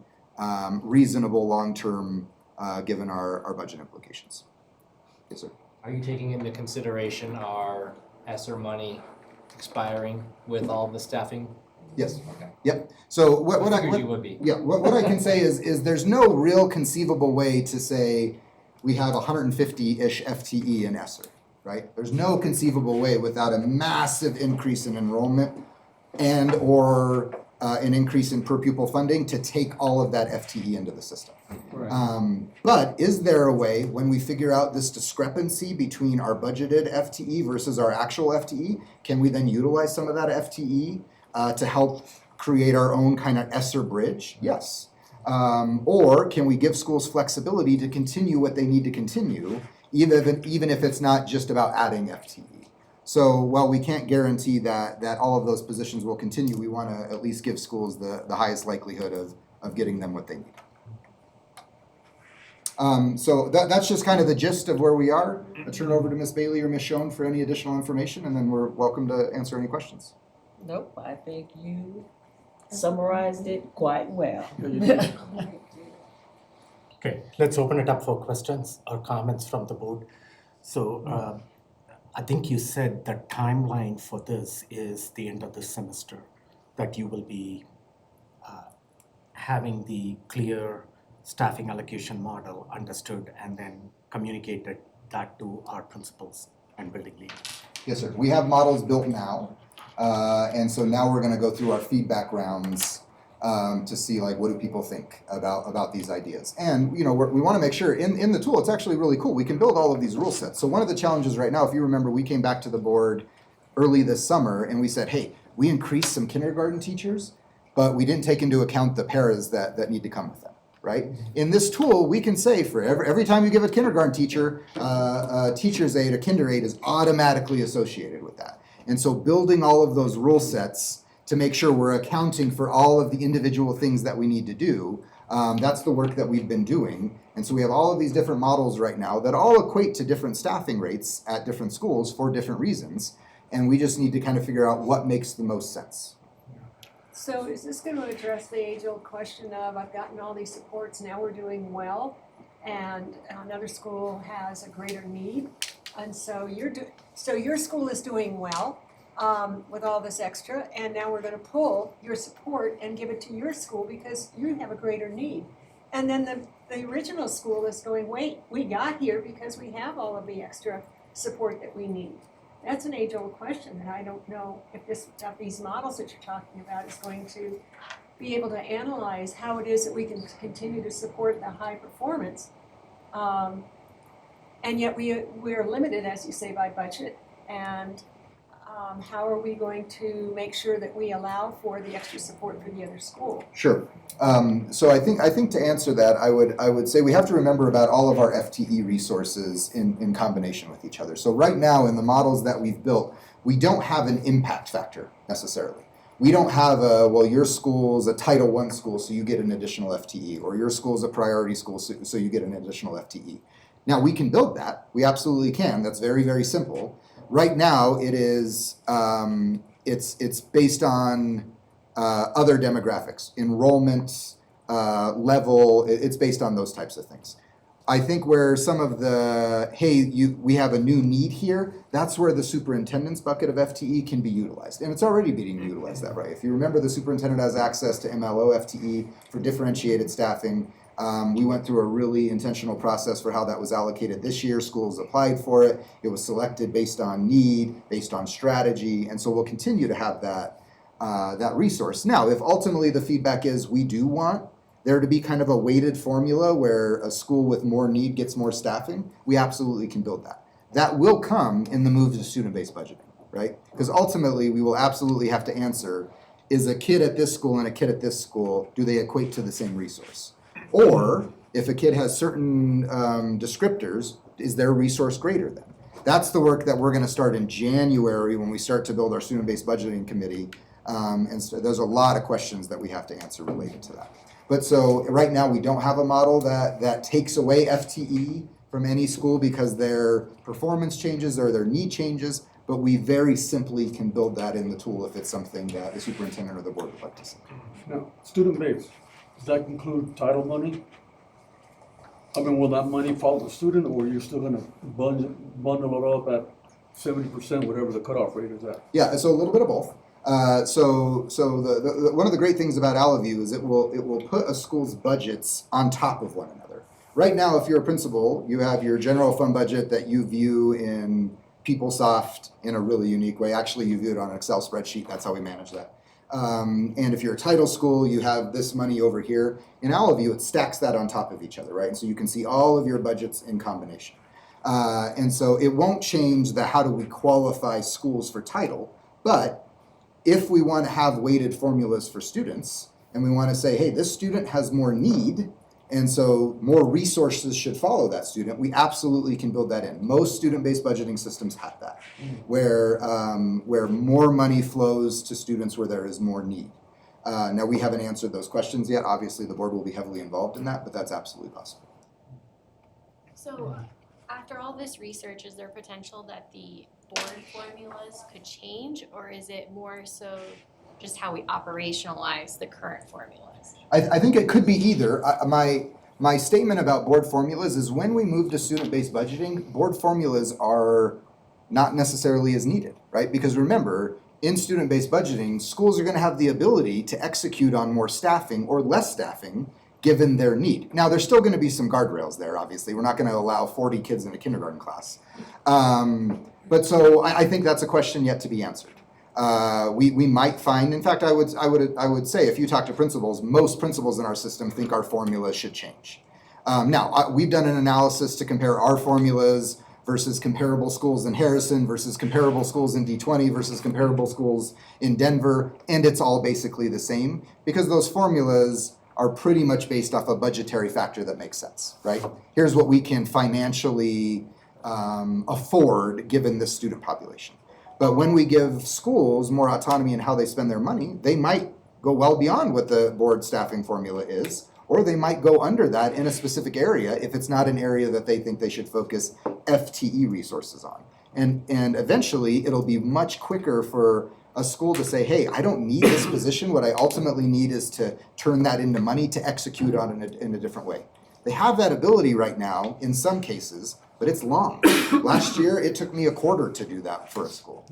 reasonable long-term given our budget implications? Yes, sir. Are you taking into consideration our ESSER money expiring with all the staffing? Yes. Okay. Yep. So what you would be. Yeah, what I can say is there's no real conceivable way to say we have 150-ish FTE in ESSER, right? There's no conceivable way without a massive increase in enrollment and or an increase in per pupil funding to take all of that FTE into the system. Right. But is there a way when we figure out this discrepancy between our budgeted FTE versus our actual FTE, can we then utilize some of that FTE to help create our own kind of ESSER bridge? Yes. Or can we give schools flexibility to continue what they need to continue, even if it's not just about adding FTE? So while we can't guarantee that all of those positions will continue, we want to at least give schools the highest likelihood of getting them what they need. So that's just kind of the gist of where we are. I'll turn it over to Ms. Bailey or Ms. Schoen for any additional information, and then we're welcome to answer any questions. Nope, I think you summarized it quite well. Okay, let's open it up for questions or comments from the board. So I think you said the timeline for this is the end of the semester, that you will be having the clear staffing allocation model understood and then communicated that to our principals and building leaders. Yes, sir. We have models built now. And so now we're going to go through our feedback rounds to see like what do people think about these ideas. And you know we want to make sure in the tool it's actually really cool. We can build all of these rule sets. So one of the challenges right now, if you remember, we came back to the board early this summer and we said, hey, we increased some kindergarten teachers, but we didn't take into account the paras that need to come with them. Right? In this tool, we can say for every time you give a kindergarten teacher, a teacher's aide, a kinder aide is automatically associated with that. And so building all of those rule sets to make sure we're accounting for all of the individual things that we need to do, that's the work that we've been doing. And so we have all of these different models right now that all equate to different staffing rates at different schools for different reasons. And we just need to kind of figure out what makes the most sense. So is this going to address the age-old question of I've gotten all these supports, now we're doing well, and another school has a greater need? And so so your school is doing well, with all this extra, and now we're gonna pull your support and give it to your school because you have a greater need. And then the original school is going, wait, we got here because we have all of the extra support that we need. That's an age-old question, and I don't know if these models that you're talking about is going to be able to analyze how it is that we can continue to support the high performance. And yet we're limited, as you say, by budget, and how are we going to make sure that we allow for the extra support for the other school? Sure. So I think to answer that, I would say we have to remember about all of our FTE resources in combination with each other. So right now in the models that we've built, we don't have an impact factor necessarily. We don't have your school's a Title I school, so you get an additional FTE, or your school's a priority school, so you get an additional FTE. Now we can build that. We absolutely can. That's very, very simple. Right now, it is it's based on other demographics, enrollment level. It's based on those types of things. I think where some of the we have a new need here. That's where the superintendent's bucket of FTE can be utilized, and it's already being utilized that way. If you remember, the superintendent has access to MLO FTE for differentiated staffing. We went through a really intentional process for how that was allocated this year. Schools applied for it. It was selected based on need, based on strategy, and so we'll continue to have that resource. Now, if ultimately the feedback is we do want there to be kind of a weighted formula where a school with more need gets more staffing, we absolutely can build that. That will come in the move to student-based budgeting, right? Because ultimately we will absolutely have to answer, is a kid at this school and a kid at this school, do they equate to the same resource? Or if a kid has certain descriptors, is their resource greater than? That's the work that we're going to start in January when we start to build our student-based budgeting committee. And so there's a lot of questions that we have to answer related to that. But so right now we don't have a model that takes away FTE from any school because their performance changes or their need changes, but we very simply can build that in the tool if it's something that the superintendent or the board would like to see. Now, student-based, does that include title money? I mean, will that money follow the student, or you're still gonna bundle it up at 70%, whatever the cutoff rate is at? Yeah, so a little bit of both. So the one of the great things about Allaview is it will put a school's budgets on top of one another. Right now, if you're a principal, you have your general fund budget that you view in PeopleSoft in a really unique way. Actually, you view it on an Excel spreadsheet. That's how we manage that. And if you're a title school, you have this money over here. In Allaview, it stacks that on top of each other, right? And so you can see all of your budgets in combination. And so it won't change the how do we qualify schools for title, but if we want to have weighted formulas for students, and we want to say, hey, this student has more need, and so more resources should follow that student, we absolutely can build that in. Most student-based budgeting systems have that, where more money flows to students where there is more need. Now, we haven't answered those questions yet. Obviously, the board will be heavily involved in that, but that's absolutely possible. So after all this research, is there potential that the board formulas could change, or is it more so just how we operationalize the current formulas? I think it could be either. My statement about board formulas is when we move to student-based budgeting, board formulas are not necessarily as needed, right? Because remember, in student-based budgeting, schools are going to have the ability to execute on more staffing or less staffing given their need. Now, there's still going to be some guardrails there, obviously. We're not going to allow 40 kids in a kindergarten class. But so I think that's a question yet to be answered. We might find, in fact, I would say if you talk to principals, most principals in our system think our formulas should change. Now, we've done an analysis to compare our formulas versus comparable schools in Harrison versus comparable schools in D20 versus comparable schools in Denver, and it's all basically the same because those formulas are pretty much based off a budgetary factor that makes sense, right? Here's what we can financially afford given this student population. But when we give schools more autonomy in how they spend their money, they might go well beyond what the board staffing formula is, or they might go under that in a specific area if it's not an area that they think they should focus FTE resources on. And eventually, it'll be much quicker for a school to say, hey, I don't need this position. What I ultimately need is to turn that into money to execute on it in a different way. They have that ability right now in some cases, but it's long. Last year, it took me a quarter to do that for a school.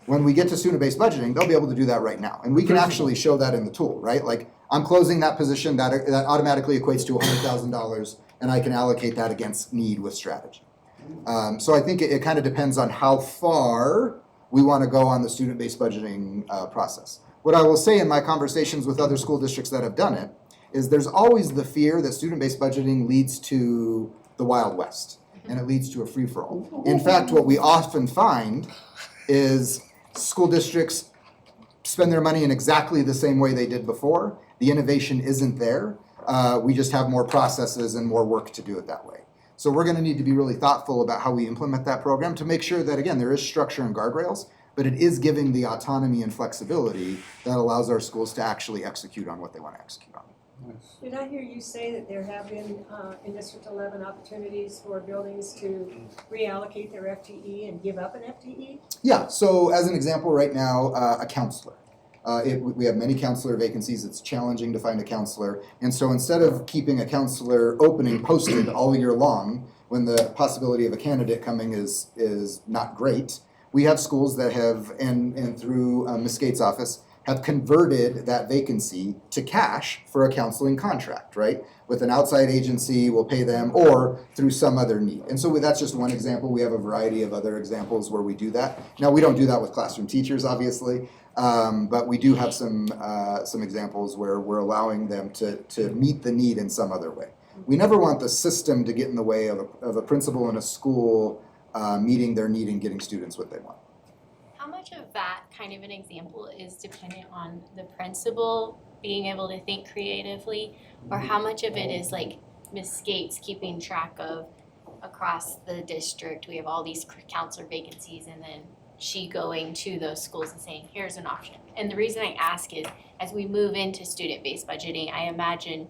When we get to student-based budgeting, they'll be able to do that right now. And we can actually show that in the tool, right? Like, I'm closing that position, that automatically equates to $100,000, and I can allocate that against need with strategy. So I think it kind of depends on how far we want to go on the student-based budgeting process. What I will say in my conversations with other school districts that have done it is there's always the fear that student-based budgeting leads to the Wild West, and it leads to a free-for-all. In fact, what we often find is school districts spend their money in exactly the same way they did before. The innovation isn't there. We just have more processes and more work to do it that way. So we're going to need to be really thoughtful about how we implement that program to make sure that, again, there is structure and guardrails, but it is giving the autonomy and flexibility that allows our schools to actually execute on what they want to execute on. Did I hear you say that there have been, in District 11, opportunities for buildings to reallocate their FTE and give up an FTE? Yeah, so as an example right now, a counselor. We have many counselor vacancies. It's challenging to find a counselor. And so instead of keeping a counselor opening posted all year long, when the possibility of a candidate coming is not great, we have schools that have, and through Ms. Gates' office, have converted that vacancy to cash for a counseling contract, right? With an outside agency, we'll pay them, or through some other need. And so that's just one example. We have a variety of other examples where we do that. Now, we don't do that with classroom teachers, obviously, but we do have some examples where we're allowing them to meet the need in some other way. We never want the system to get in the way of a principal in a school meeting their need and getting students what they want. How much of that kind of an example is dependent on the principal being able to think creatively, or how much of it is like Ms. Gates keeping track of across the district, we have all these counselor vacancies, and then she going to those schools and saying, here's an option. And the reason I ask is, as we move into student-based budgeting, I imagine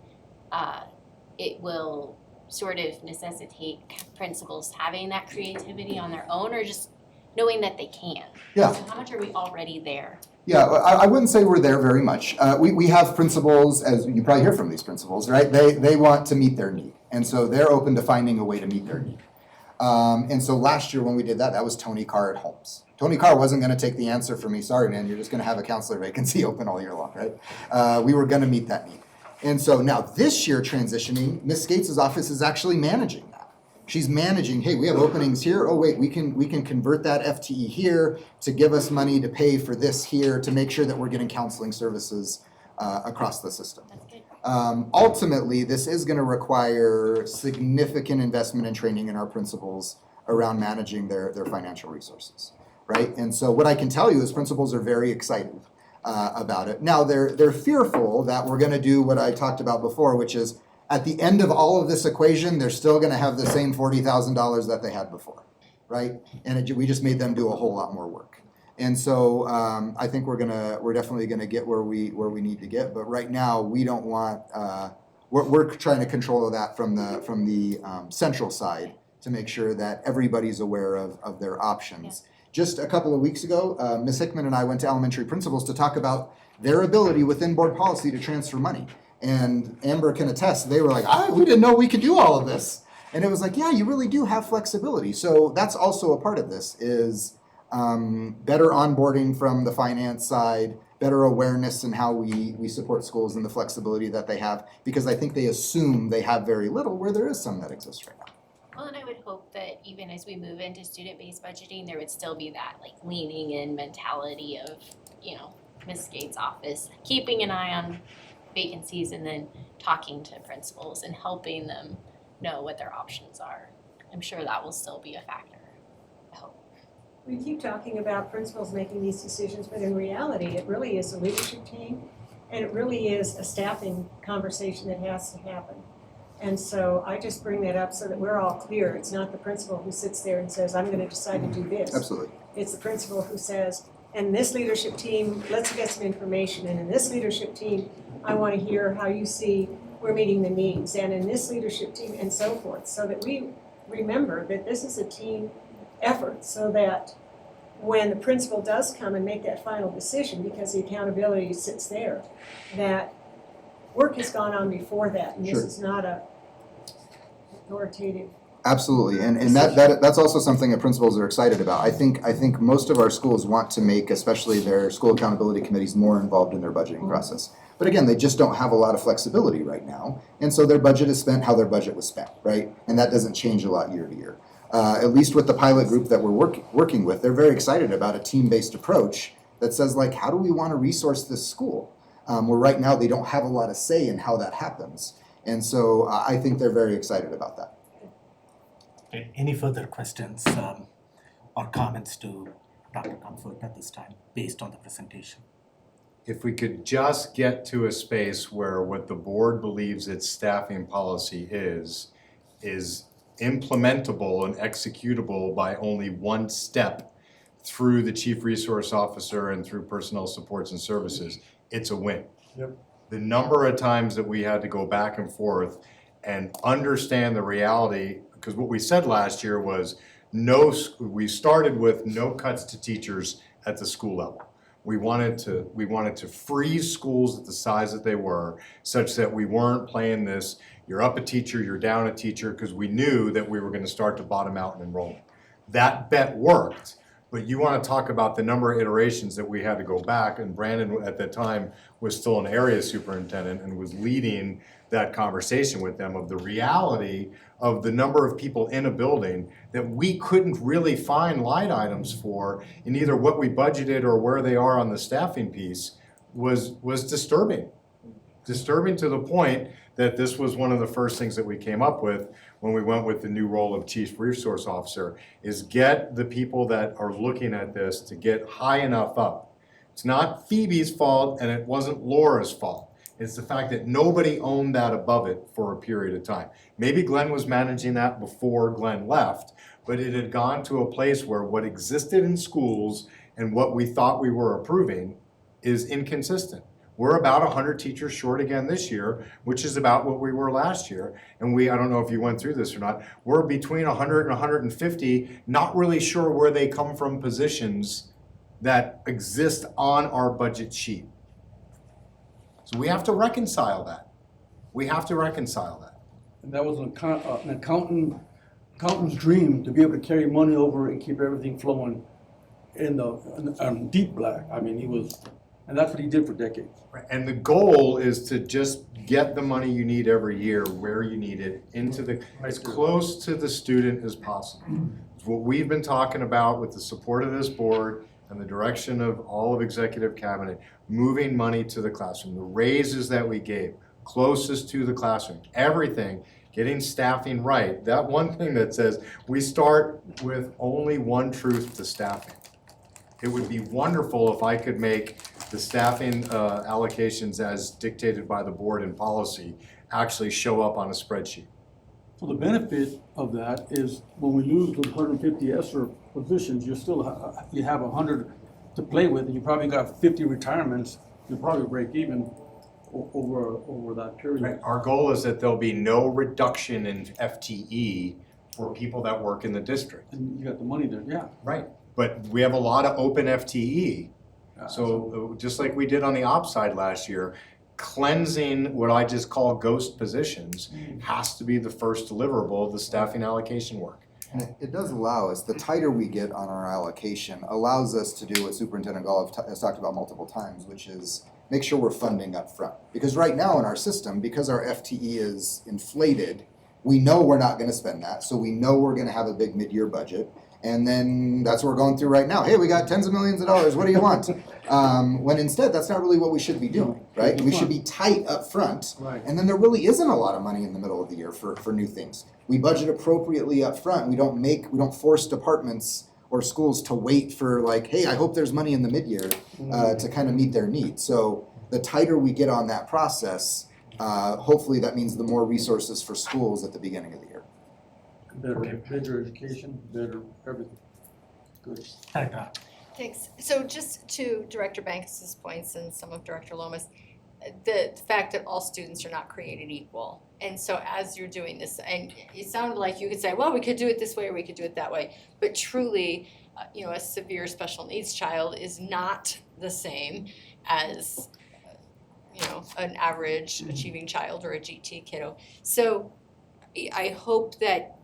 it will sort of necessitate principals having that creativity on their own, or just knowing that they can. Yeah. So how much are we already there? Yeah, I wouldn't say we're there very much. We have principals, as you probably hear from these principals, right? They want to meet their need. And so they're open to finding a way to meet their need. And so last year when we did that, that was Tony Carr at Holmes. Tony Carr wasn't going to take the answer for me. Sorry, man, you're just going to have a counselor vacancy open all year long, right? We were going to meet that need. And so now this year transitioning, Ms. Gates' office is actually managing that. She's managing, hey, we have openings here. Oh, wait, we can convert that FTE here to give us money to pay for this here to make sure that we're getting counseling services across the system. That's good. Ultimately, this is going to require significant investment and training in our principals around managing their financial resources, right? And so what I can tell you is principals are very excited about it. Now, they're fearful that we're going to do what I talked about before, which is at the end of all of this equation, they're still going to have the same $40,000 that they had before, right? And we just made them do a whole lot more work. And so I think we're definitely gonna get where we need to get. But right now, we don't want. We're trying to control that from the central side to make sure that everybody's aware of their options. Yeah. Just a couple of weeks ago, Ms. Hickman and I went to elementary principals to talk about their ability within board policy to transfer money. And Amber can attest, they were like, we didn't know we could do all of this. And it was like, yeah, you really do have flexibility. So that's also a part of this is better onboarding from the finance side, better awareness in how we support schools and the flexibility that they have, because I think they assume they have very little where there is some that exists right now. Well, and I would hope that even as we move into student-based budgeting, there would still be that like leaning in mentality of, Ms. Gates' office, keeping an eye on vacancies and then talking to principals and helping them know what their options are. I'm sure that will still be a factor, I hope. We keep talking about principals making these decisions, but in reality, it really is a leadership team, and it really is a staffing conversation that has to happen. And so I just bring that up so that we're all clear. It's not the principal who sits there and says, I'm going to decide to do this. Absolutely. It's the principal who says, and this leadership team, let's get some information. And in this leadership team, I want to hear how you see we're meeting the needs. And in this leadership team, and so forth, so that we remember that this is a team effort, so that when the principal does come and make that final decision, because the accountability sits there, that work has gone on before that, and Sure. this is not authoritative. Absolutely, and that's also something that principals are excited about. I think most of our schools want to make, especially their school accountability committees, more involved in their budgeting process. But again, they just don't have a lot of flexibility right now, and so their budget is spent how their budget was spent, right? And that doesn't change a lot year to year. At least with the pilot group that we're working with, they're very excited about a team-based approach that says, like, how do we want to resource this school? Where right now they don't have a lot of say in how that happens. And so I think they're very excited about that. Okay, any further questions or comments to Dr. Comfort at this time, based on the presentation? If we could just get to a space where what the board believes its staffing policy is implementable and executable by only one step through the chief resource officer and through personnel supports and services, it's a win. Yep. The number of times that we had to go back and forth and understand the reality, because what we said last year was we started with no cuts to teachers at the school level. We wanted to freeze schools at the size that they were, such that we weren't playing this, you're up a teacher, you're down a teacher, because we knew that we were going to start to bottom out in enrollment. That bet worked, but you want to talk about the number of iterations that we had to go back, and Brandon at that time was still an area superintendent and was leading that conversation with them of the reality of the number of people in a building that we couldn't really find line items for in either what we budgeted or where they are on the staffing piece was disturbing. Disturbing to the point that this was one of the first things that we came up with when we went with the new role of chief resource officer, is get the people that are looking at this to get high enough up. It's not Phoebe's fault and it wasn't Laura's fault. It's the fact that nobody owned that above it for a period of time. Maybe Glenn was managing that before Glenn left, but it had gone to a place where what existed in schools and what we thought we were approving is inconsistent. We're about 100 teachers short again this year, which is about what we were last year. And I don't know if you went through this or not, we're between 100 and 150, not really sure where they come from positions that exist on our budget sheet. So we have to reconcile that. And that was an accountant's dream, to be able to carry money over and keep everything flowing in deep black. I mean, and that's what he did for decades. And the goal is to just get the money you need every year where you need it as close to the student as possible. It's what we've been talking about with the support of this board and the direction of all of executive cabinet, moving money to the classroom. The raises that we gave, closest to the classroom, everything, getting staffing right. That one thing that says we start with only one truth to staffing. It would be wonderful if I could make the staffing allocations as dictated by the board and policy actually show up on a spreadsheet. So the benefit of that is when we lose the 150 ESSER positions, you have 100 to play with, and you probably got 50 retirements. You probably break even over that period. Right. Our goal is that there'll be no reduction in FTE for people that work in the district. And you got the money there, yeah. Right. But we have a lot of open FTE. So just like we did on the ops side last year, cleansing what I just call ghost positions has to be the first deliverable of the staffing allocation work. And it does allow us, the tighter we get on our allocation, allows us to do what Superintendent Gall has talked about multiple times, which is make sure we're funding up front. Because right now in our system, because our FTE is inflated, we know we're not gonna spend that, so we know we're gonna have a big mid-year budget. And then that's what we're going through right now. Hey, we got tens of millions of dollars, what do you want? When instead, that's not really what we should be doing, right? We should be tight up front. Right. And then there really isn't a lot of money in the middle of the year for new things. We budget appropriately up front. We don't force departments or schools to wait for like, hey, I hope there's money in the mid-year to kind of meet their needs. So the tighter we get on that process, hopefully that means the more resources for schools at the beginning of the year. Better education, better everything. Good. Thanks. So just to Director Banks's points and some of Director Lomas, the fact that all students are not created equal. And so as you're doing this, and it sounded like you could say, well, we could do it this way or we could do it that way. But truly, a severe special needs child is not the same as, an average achieving child or a GT kiddo. So I hope that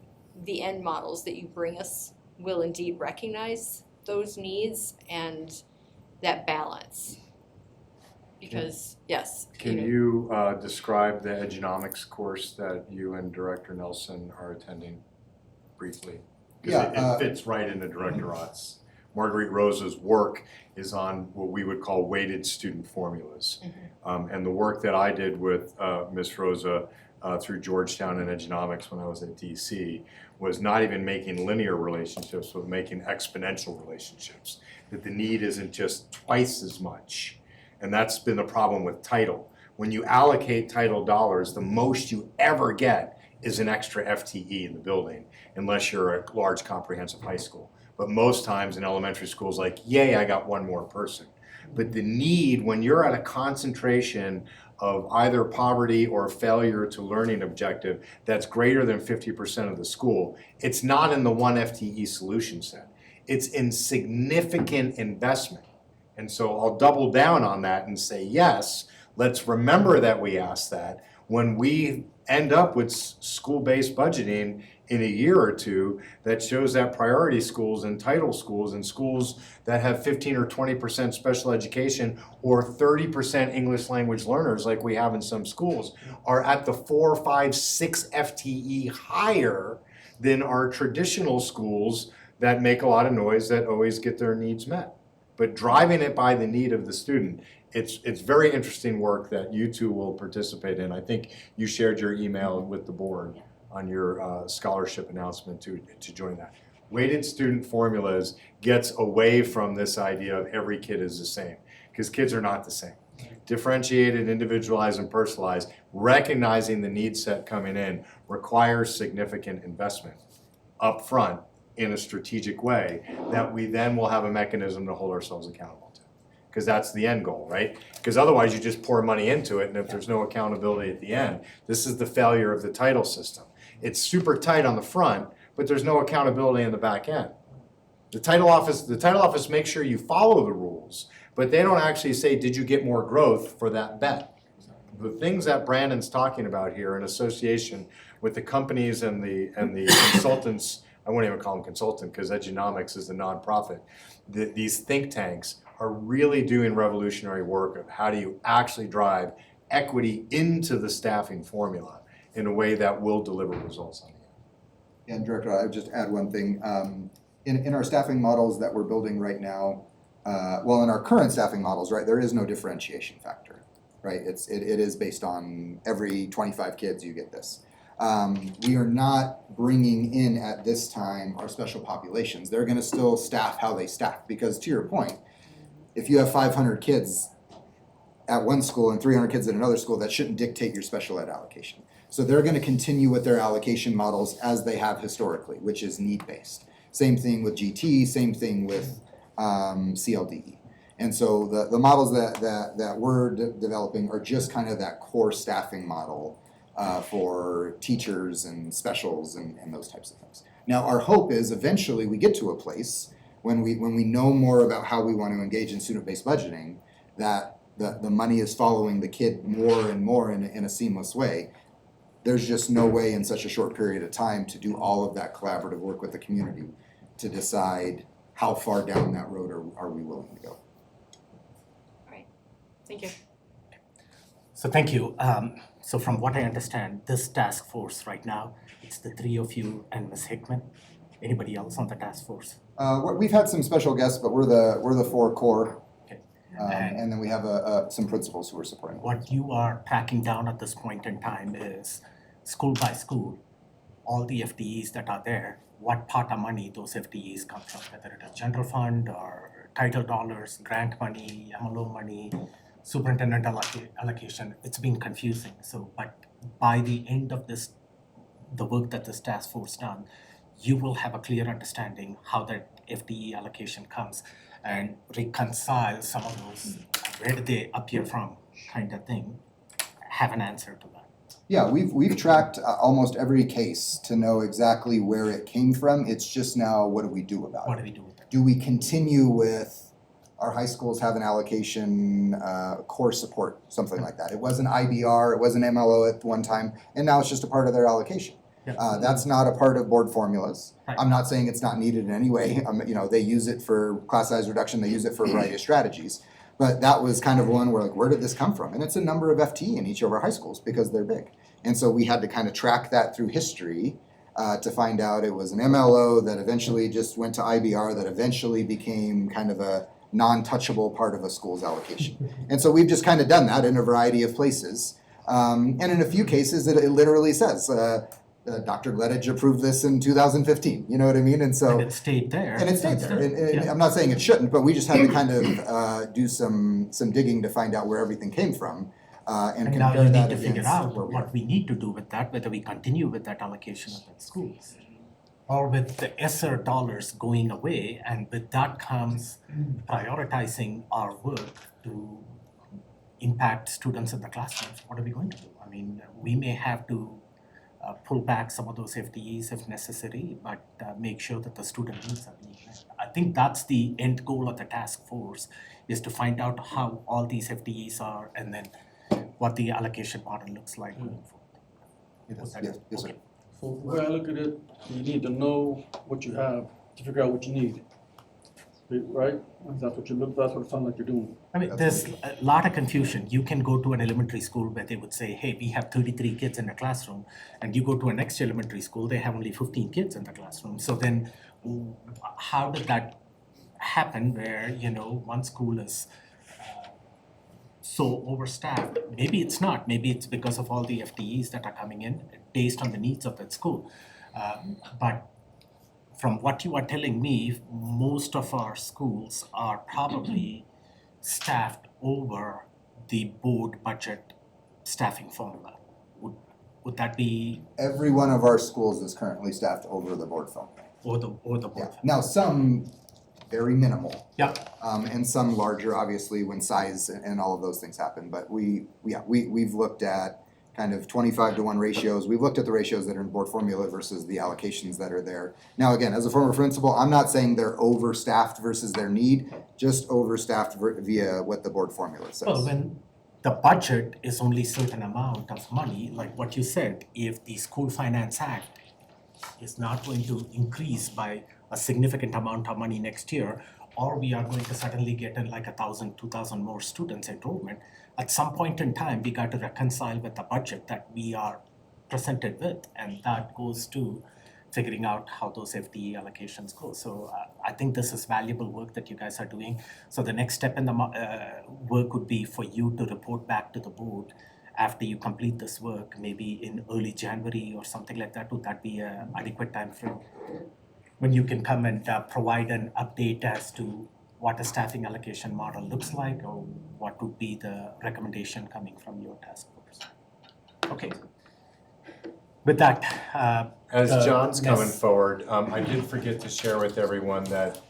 the end models that you bring us will indeed recognize those needs and that balance. Because, yes, you Can know, you describe the Edunomics course that you and Director Nelson are attending briefly? Because it fits right into Director Ott's. Marguerite Rosa's work is on what we would call weighted student formulas. And the work that I did with Ms. Rosa through Georgetown and Edunomics when I was at DC was not even making linear relationships, but making exponential relationships. That the need isn't just twice as much. And that's been the problem with title. When you allocate title dollars, the most you ever get is an extra FTE in the building, unless you're a large comprehensive high school. But most times in elementary schools, like, yay, I got one more person. But the need, when you're at a concentration of either poverty or failure to learning objective that's greater than 50% of the school, it's not in the one FTE solution set. It's in significant investment. And so I'll double down on that and say, yes, let's remember that we asked that. When we end up with school-based budgeting in a year or two that shows that priority schools and title schools and schools that have 15 or 20% special education or 30% English language learners like we have in some schools are at the 4, 5, 6 FTE higher than our traditional schools that make a lot of noise that always get their needs met. But driving it by the need of the student, it's very interesting work that you two will participate in. I think you shared your email with the board on your scholarship announcement to join that. Weighted student formulas gets away from this idea of every kid is the same, because kids are not the same. Differentiated, individualized, and personalized, recognizing the need set coming in requires significant investment up front in a strategic way that we then will have a mechanism to hold ourselves accountable to. Because that's the end goal, right? Because otherwise you just pour money into it, and if there's no accountability at the end, this is the failure of the title system. It's super tight on the front, but there's no accountability in the back end. The title office makes sure you follow the rules, but they don't actually say, did you get more growth for that bet? The things that Brandon's talking about here in association with the companies and the consultants, I won't even call them consultant because Edunomics is a nonprofit. These think tanks are really doing revolutionary work of how do you actually drive equity into the staffing formula in a way that will deliver results on the end. And Director, I would just add one thing. In our staffing models that we're building right now, in our current staffing models, right, there is no differentiation factor, right? It is based on every 25 kids you get this. We are not bringing in at this time our special populations. They're gonna still staff how they staff, because to your point, if you have 500 kids at one school and 300 kids at another school, that shouldn't dictate your special ed allocation. So they're gonna continue with their allocation models as they have historically, which is need-based. Same thing with GT, same thing with CLDE. And so the models that we're developing are just kind of that core staffing model for teachers and specials and those types of things. Now, our hope is eventually we get to a place when we know more about how we want to engage in student-based budgeting, that the money is following the kid more and more in a seamless way. There's just no way in such a short period of time to do all of that collaborative work with the community to decide how far down that road are we willing to go. thank you. So thank you. So from what I understand, this task force right now, it's the three of you and Ms. Hickman. Anybody else on the task force? We've had some special guests, but we're the four core. Okay. And then we have some principals who are supporting. What you are tracking down at this point in time is school by school, all the FTEs that are there, what pot of money those FTEs come from, whether it is general fund or title dollars, grant money, MLO money, superintendent allocation. It's been confusing. So, but by the end of this, the work that this task force done, you will have a clear understanding how that FTE allocation comes and reconcile some of those, where did they appear from kind of thing, have an answer to that. Yeah, we've tracked almost every case to know exactly where it came from. It's just now, what do we do about it? What do we do with it? Do we continue with our high schools have an allocation, core support, something like that? It was an IBR, it was an MLO at one time, and now it's just a part of their allocation. Yeah. That's not a part of board formulas. Right. I'm not saying it's not needed in any way. They use it for class size reduction, they use it for a variety of strategies. But that was kind of one where like, where did this come from? And it's a number of FTE in each of our high schools because they're big. And so we had to kind of track that through history to find out it was an MLO that eventually just went to IBR that eventually became kind of a non-touchable part of a school's allocation. And so we've just kind of done that in a variety of places. And in a few cases, it literally says, Dr. Gleditch approved this in 2015, you know what I mean? And so. And it stayed there. And it stayed there. And Yeah. I'm not saying it shouldn't, but we just had to kind of do some digging to find out where everything came from and And now compare you that need to figure against out where we are. what we need to do with that, whether we continue with that allocation of the schools. Or with the ESSER dollars going away, and with that comes prioritizing our work to impact students in the classrooms. What are we going to do? I mean, we may have to pull back some of those FTEs if necessary, but make sure that the student needs are being met. I think that's the end goal of the task force, is to find out how all these FTEs are and then what the allocation model looks like going forward. Yes, sir. Okay. So the way I look at it, you need to know what you have to figure out what you need. Right? That's what it sounds like you're doing. I mean, there's a lot of confusion. You can go to an elementary school where they would say, hey, we have 33 kids in a classroom. And you go to a next elementary school, they have only 15 kids in the classroom. So then how did that happen where, one school is so overstaffed? Maybe it's not. Maybe it's because of all the FTEs that are coming in based on the needs of that school. But from what you are telling me, most of our schools are probably staffed over the board budget staffing formula. Would that be Every one of our schools is currently staffed over the board film. or the board? Yeah. Now, some very minimal. Yeah. And some larger, obviously, when size and all of those things happen. But we've looked at kind of 25-to-1 ratios. We've looked at the ratios that are in board formula versus the allocations that are there. Now, again, as a former principal, I'm not saying they're overstaffed versus their need, just overstaffed via what the board formula says. Well, when the budget is only certain amount of money, like what you said, if the School Finance Act is not going to increase by a significant amount of money next year, or we are going to suddenly get in like 1,000, 2,000 more students enrollment, at some point in time, we got to reconcile with the budget that we are presented with, and that goes to figuring out how those FTE allocations go. So I think this is valuable work that you guys are doing. So the next step in the work would be for you to report back to the board after you complete this work, maybe in early January or something like that. Would that be an adequate time frame when you can come and provide an update as to what a staffing allocation model looks like, or what would be the recommendation coming from your task force? Okay. With that, As John's coming yes. forward, I did forget to share with everyone that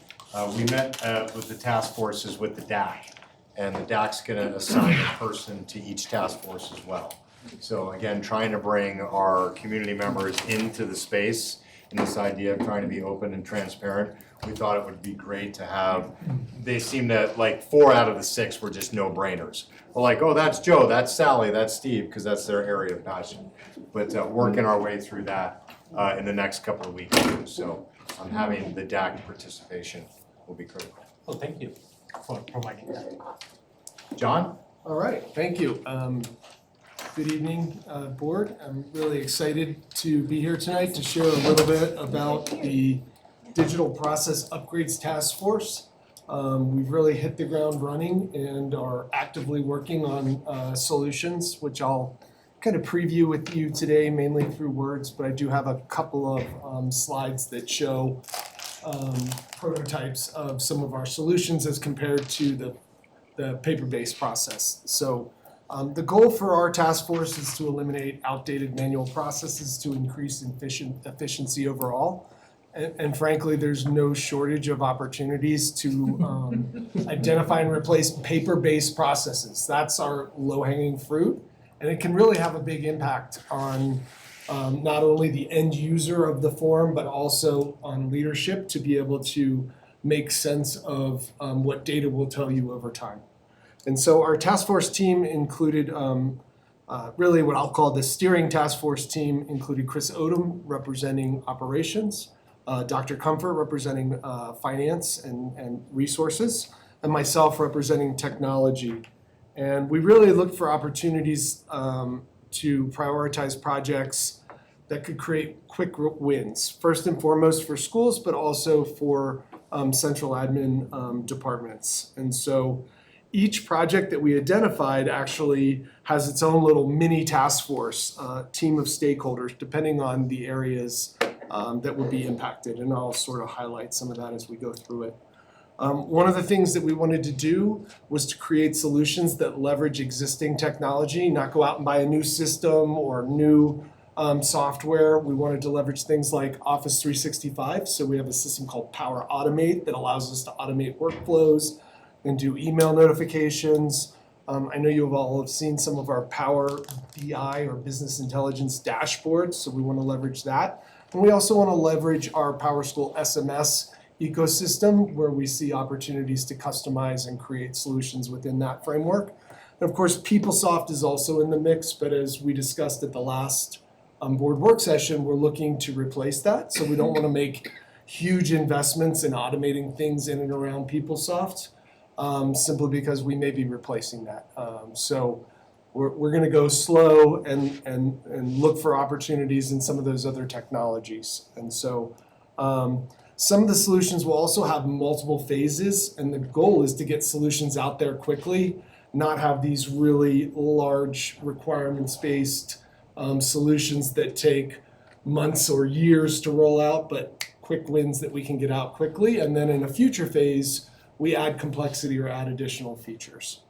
we met with the task forces with the DAC. And the DAC's gonna assign a person to each task force as well. So again, trying to bring our community members into the space and this idea of trying to be open and transparent. We thought it would be great to have, they seem to, like 4 out of the 6 were just no-brainers. We're like, oh, that's Joe, that's Sally, that's Steve, because that's their area of passion. But working our way through that in the next couple of weeks too. So having the DAC participation will be critical. Oh, thank you for providing that. John? All right, thank you. Good evening, board. I'm really excited to be here tonight to share a little bit about the Digital Process Upgrades Task Force. We've really hit the ground running and are actively working on solutions, which I'll kind of preview with you today, mainly through words, but I do have a couple of slides that show prototypes of some of our solutions as compared to the paper-based process. So the goal for our task force is to eliminate outdated manual processes to increase efficiency overall. And frankly, there's no shortage of opportunities to identify and replace paper-based processes. That's our low-hanging fruit. And it can really have a big impact on not only the end user of the form, but also on leadership to be able to make sense of what data will tell you over time. And so our task force team included really what I'll call the steering task force team included Chris Odom representing operations, Dr. Comfort representing finance and resources, and myself representing technology. And we really looked for opportunities to prioritize projects that could create quick wins, first and foremost for schools, but also for central admin departments. And so each project that we identified actually has its own little mini task force, team of stakeholders, depending on the areas that would be impacted. And I'll sort of highlight some of that as we go through it. One of the things that we wanted to do was to create solutions that leverage existing technology, not go out and buy a new system or new software. We wanted to leverage things like Office 365. So we have a system called Power Automate that allows us to automate workflows and do email notifications. I know you all have seen some of our Power BI or business intelligence dashboards, so we want to leverage that. And we also want to leverage our PowerSchool SMS ecosystem, where we see opportunities to customize and create solutions within that framework. And of course, PeopleSoft is also in the mix, but as we discussed at the last board work session, we're looking to replace that. So we don't want to make huge investments in automating things in and around PeopleSoft, simply because we may be replacing that. So we're going to go slow and look for opportunities in some of those other technologies. And so some of the solutions will also have multiple phases, and the goal is to get solutions out there quickly, not have these really large requirements-based solutions that take months or years to roll out, but quick wins that we can get out quickly. And then in a future phase, we add complexity or add additional features.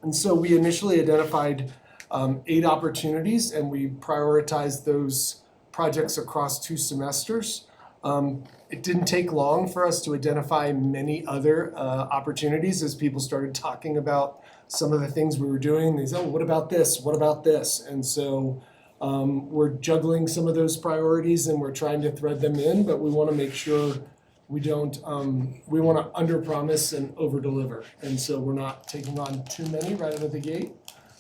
And so we initially identified 8 opportunities, and we prioritized those projects across 2 semesters. It didn't take long for us to identify many other opportunities as people started talking about some of the things we were doing. They said, oh, what about this? What about this? And so we're juggling some of those priorities and we're trying to thread them in, but we want to make sure we don't, we want to under-promise and over-deliver. And so we're not taking on too many right out of the gate.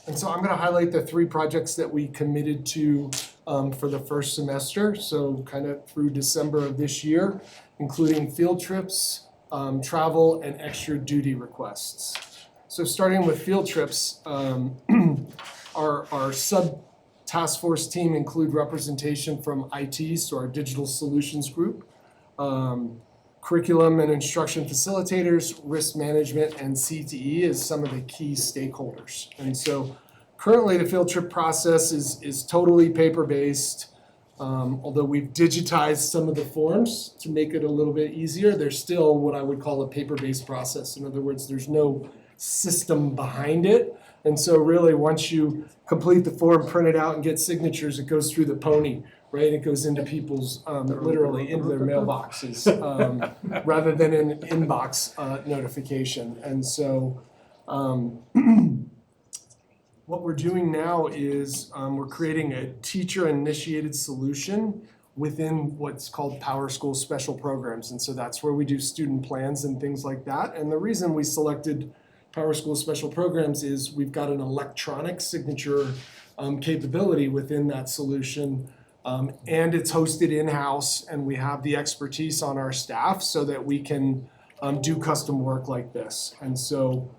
And so I'm going to highlight the 3 projects that we committed to for the first semester, so kind of through December of this year, including field trips, travel, and extra duty requests. So starting with field trips, our sub-task force team include representation from IT, so our digital solutions group, curriculum and instruction facilitators, risk management, and CTE as some of the key stakeholders. And so currently the field trip process is totally paper-based. Although we've digitized some of the forms to make it a little bit easier, there's still what I would call a paper-based process. In other words, there's no system behind it. And so really once you complete the form, print it out, and get signatures, it goes through the pony, right? It goes into people's, literally into their mailboxes, rather than an inbox notification. And so what we're doing now is we're creating a teacher-initiated solution within what's called PowerSchool Special Programs. And so that's where we do student plans and things like that. And the reason we selected PowerSchool Special Programs is we've got an electronic signature capability within that solution. And it's hosted in-house, and we have the expertise on our staff so that we can do custom work like this. And so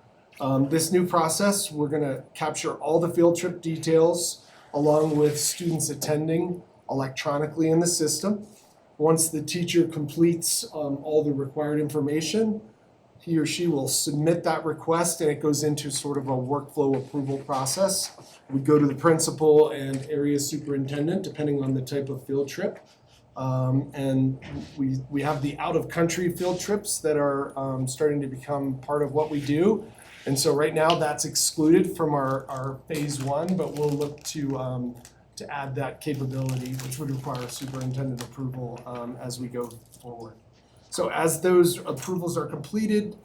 this new process, we're gonna capture all the field trip details along with students attending electronically in the system. Once the teacher completes all the required information, he or she will submit that request, and it goes into sort of a workflow approval process. We go to the principal and area superintendent, depending on the type of field trip. And we have the out-of-country field trips that are starting to become part of what we do. And so right now that's excluded from our phase 1, but we'll look to add that capability, which would require superintendent approval as we go forward. So as those approvals are completed,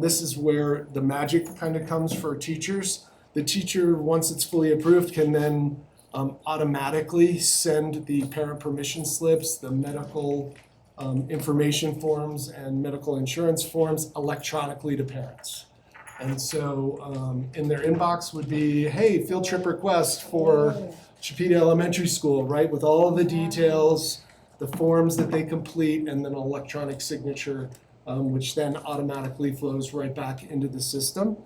this is where the magic kind of comes for teachers. The teacher, once it's fully approved, can then automatically send the parent permission slips, the medical information forms, and medical insurance forms electronically to parents. And so in their inbox would be, hey, field trip request for Chipeta Elementary School, right, with all of the details, the forms that they complete, and then an electronic signature, which then automatically flows right back into the system.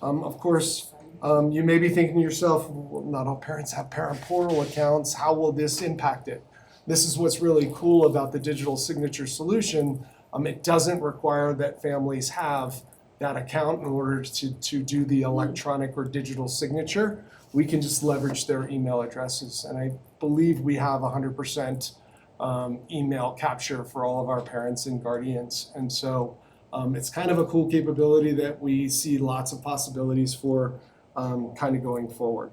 Of course, you may be thinking to yourself, well, not all parents have parent portal accounts. How will this impact it? This is what's really cool about the digital signature solution. It doesn't require that families have that account in order to do the electronic or digital signature. We can just leverage their email addresses. And I believe we have 100% email capture for all of our parents and guardians. And so it's kind of a cool capability that we see lots of possibilities for kind of going forward.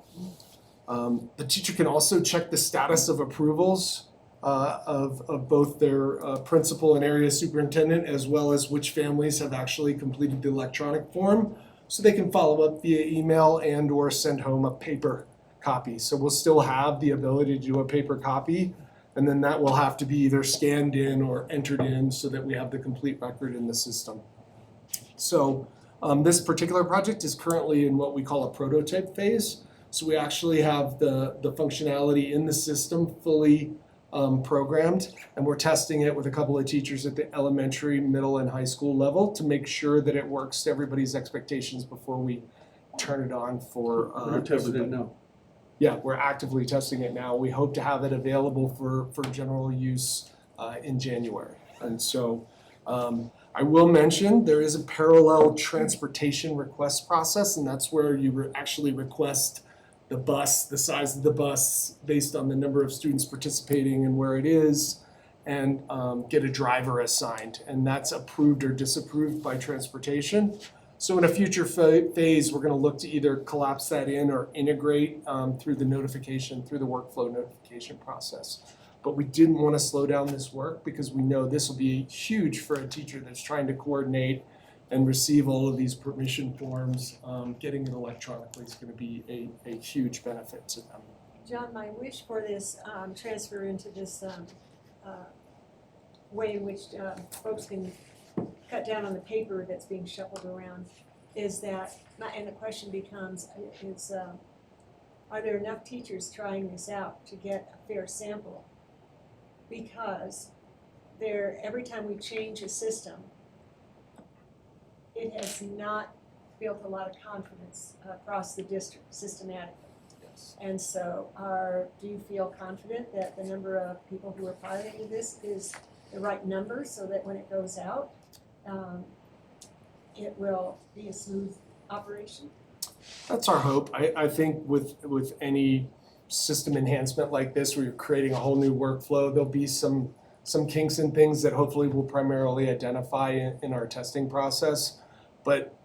The teacher can also check the status of approvals of both their principal and area superintendent, as well as which families have actually completed the electronic form, so they can follow up via email and or send home a paper copy. So we'll still have the ability to do a paper copy, and then that will have to be either scanned in or entered in so that we have the complete record in the system. So this particular project is currently in what we call a prototype phase. So we actually have the functionality in the system fully programmed, and we're testing it with a couple of teachers at the elementary, middle, and high school level to make sure that it works to everybody's expectations before we turn it on for We're testing it now. Yeah, we're actively testing it now. We hope to have it available for general use in January. And so I will mention there is a parallel transportation request process, and that's where you actually request the bus, the size of the bus based on the number of students participating and where it is, and get a driver assigned. And that's approved or disapproved by transportation. So in a future phase, we're going to look to either collapse that in or integrate through the workflow notification process. But we didn't want to slow down this work because we know this will be huge for a teacher that's trying to coordinate and receive all of these permission forms. Getting it electronically is going to be a huge benefit to them. John, my wish for this transfer into this way in which folks can cut down on the paper that's being shuffled around is that, and the question becomes, are there enough teachers trying this out to get a fair sample? Because every time we change a system, it has not built a lot of confidence across the district systematically. Yes. And so do you feel confident that the number of people who are piloting this is the right number so that when it goes out, it will be a smooth operation? That's our hope. I think with any system enhancement like this, where you're creating a whole new workflow, there'll be some kinks and things that hopefully we'll primarily identify in our testing process. But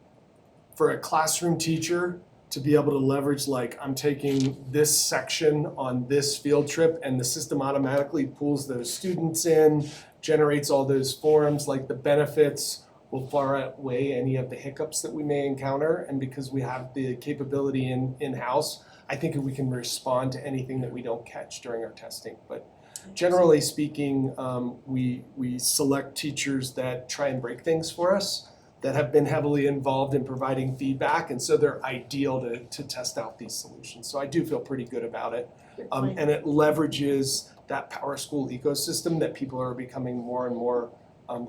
for a classroom teacher to be able to leverage, like, I'm taking this section on this field trip and the system automatically pulls those students in, generates all those forms, like the benefits will far outweigh any of the hiccups that we may encounter. And because we have the capability in-house, I think we can respond to anything that we don't catch during our testing. But generally speaking, we select teachers that try and break things for us, that have been heavily involved in providing feedback, and so they're ideal to test out these solutions. So I do feel pretty good about it. And it leverages that Power School ecosystem that people are becoming more and more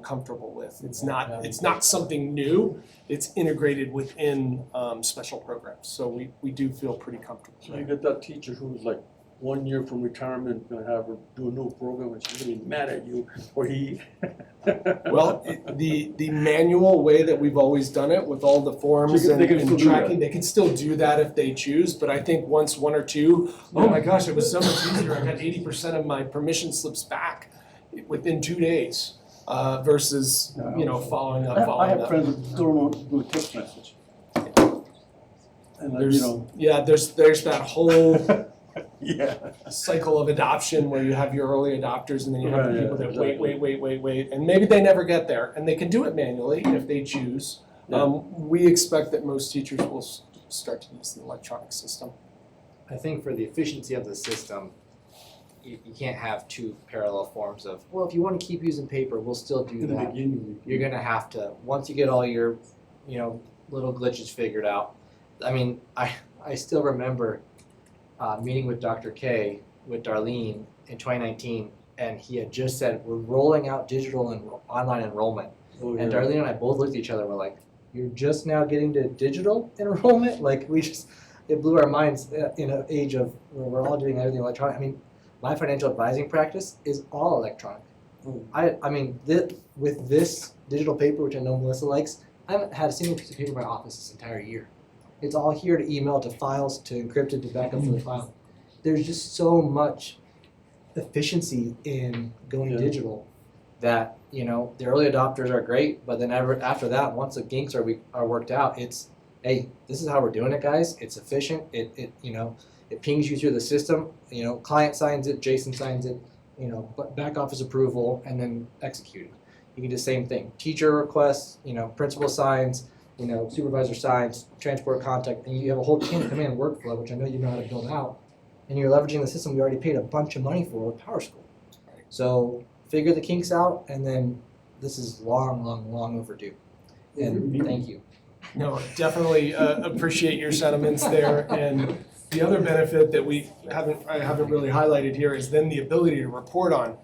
comfortable with. It's not something new, it's integrated within special programs. So we do feel pretty comfortable. So you get that teacher who's like 1 year from retirement, gonna have her do a new program and she's really mad at you, or he. Well, the manual way that we've always done it with all the forms So they can and still do tracking, they can still do that if they choose, but I think once one or two, oh my gosh, it was so much easier, I got 80% of my permission slips back within 2 days, versus, following up. I have friends that still don't do a text message. And There's that whole yeah. cycle of adoption where you have your early adopters and then you have the Right, people that exactly. wait, and maybe they never get there, and they can do it manually if they choose. Yeah. We expect that most teachers will start to use the electronic system. I think for the efficiency of the system, you can't have two parallel forms of, well, if you want to keep using paper, we'll still do In the that. beginning. You're gonna have to, once you get all your, little glitches figured out. I mean, I still remember meeting with Dr. K with Darlene in 2019, and he had just said, we're rolling out digital and online enrollment. And Darlene and I both looked at each other and were like, you're just now getting to digital enrollment? Like, it blew our minds in an age of where we're all doing everything electronic. I mean, my financial advising practice is all electronic. I mean, with this digital paper, which I know Melissa likes, I haven't had a single piece of paper in my office this entire year. It's all here to email, to files, to encrypted, to backup for the file. There's just so much efficiency in going digital that, you know, the early adopters are great, but then after that, once the kinks are worked out, it's, hey, this is how we're doing it, guys. It's efficient. It you know, it pings you through the system. You know, client signs it, Jason signs it, you know, back office approval, and then executed. You can do the same thing. Teacher requests, you know, principal signs, you know, supervisor signs, transport contact, and you have a whole chain of command workflow, which I know you know how to build out, and you're leveraging the system we already paid a bunch of money for with PowerSchool. So figure the kinks out, and then this is long, long, long overdue. And thank you. No, definitely appreciate your sentiments there. And the other benefit that I haven't really highlighted here is then the ability to report on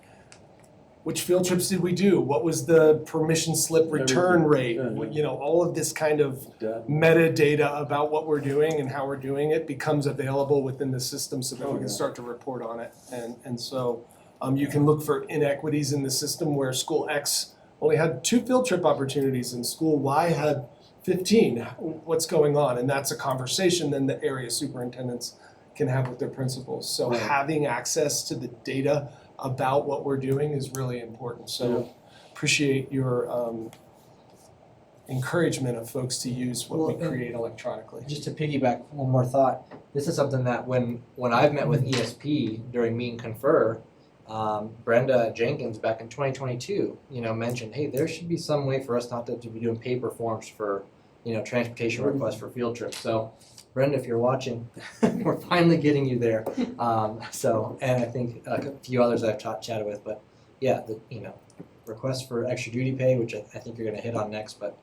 which field trips did we do? What was the permission slip return rate? You know, all of this kind of metadata about what we're doing and how we're doing it becomes available within the system so that we can start to report on it. And so you can look for inequities in the system where school X only had 2 field trip opportunities and school Y had 15. What's going on? And that's a conversation then the area superintendents can have with their principals. So having access to the data about what we're doing is really important. So appreciate your encouragement of folks to use what we create electronically. Just to piggyback one more thought, this is something that when I've met with ESP during Meet and Confer, Brenda Jenkins back in 2022, you know, mentioned, hey, there should be some way for us not to be doing paper forms for, you know, transportation requests for field trips. So Brenda, if you're watching, we're finally getting you there. So, and I think a few others I've chatted with, but yeah, you know, requests for extra duty pay, which I think you're going to hit on next, but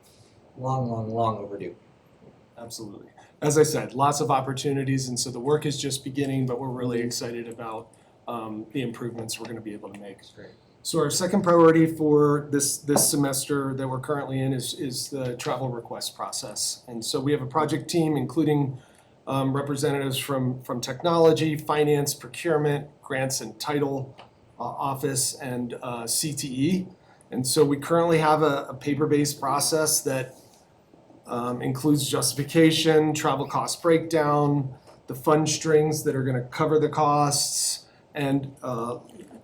long overdue. Absolutely. As I said, lots of opportunities, and so the work is just beginning, but we're really excited about the improvements we're going to be able to make. Great. So our second priority for this semester that we're currently in is the travel request process. And so we have a project team including representatives from technology, finance, procurement, grants and title office, and CTE. And so we currently have a paper-based process that includes justification, travel cost breakdown, the fund strings that are going to cover the costs, and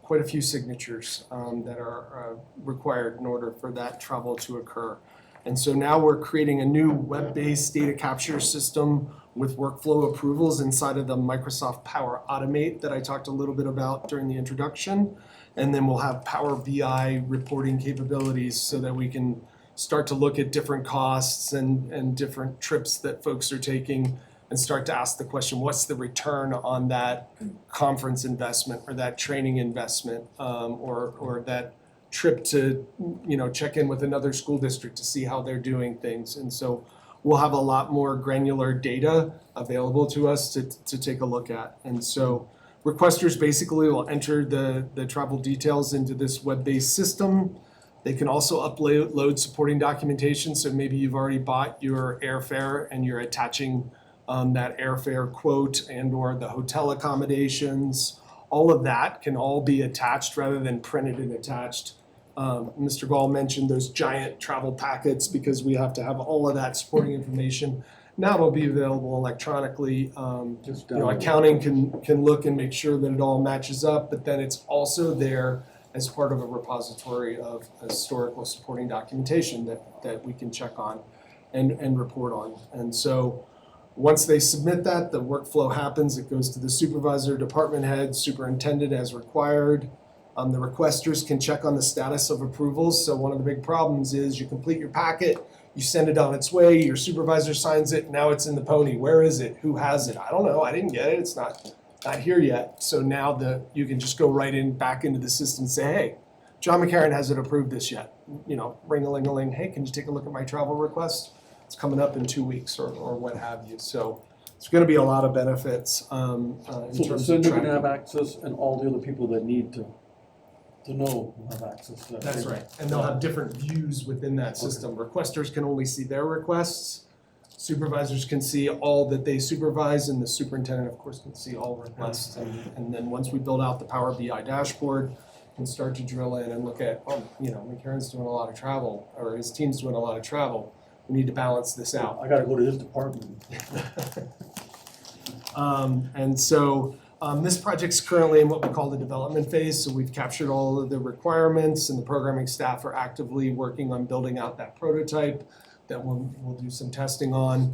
quite a few signatures that are required in order for that travel to occur. And so now we're creating a new web-based data capture system with workflow approvals inside of the Microsoft Power Automate that I talked a little bit about during the introduction. And then we'll have Power BI reporting capabilities so that we can start to look at different costs and different trips that folks are taking and start to ask the question, what's the return on that conference investment or that training investment or that trip to, you know, check in with another school district to see how they're doing things. And so we'll have a lot more granular data available to us to take a look at. And so requesters basically will enter the travel details into this web-based system. They can also upload supporting documentation. So maybe you've already bought your airfare and you're attaching that airfare quote and or the hotel accommodations. All of that can all be attached rather than printed and attached. Mr. Gall mentioned those giant travel packets because we have to have all of that supporting information. Now it'll be available electronically. You know, accounting can look and make sure that it all matches up, but then it's also there as part of a repository of historical supporting documentation that we can check on and report on. And so once they submit that, the workflow happens. It goes to the supervisor, department head, superintendent as required. The requesters can check on the status of approvals. So one of the big problems is you complete your packet, you send it on its way, your supervisor signs it, now it's in the pony. Where is it? Who has it? I don't know. I didn't get it. It's not here yet. So now you can just go right back into the system and say, hey, John McCarron hasn't approved this yet. You know, ring-a-ling-a-ling. Hey, can you take a look at my travel request? it's coming up in 2 weeks or what have you. So it's gonna be a lot of benefits in So the terms of sender can have tracking. access and all the other people that need to know have access to that. That's right, and they'll have different views within that system. Requesters can only see their requests. Supervisors can see all that they supervise, and the superintendent, of course, can see all requests. And then once we build out the Power BI dashboard, can start to drill in and look at, McCarron's doing a lot of travel, or his team's doing a lot of travel. We need to balance this out. I gotta go to his department. And so this project's currently in what we call the development phase. So we've captured all of the requirements, and the programming staff are actively working on building out that prototype that we'll do some testing on.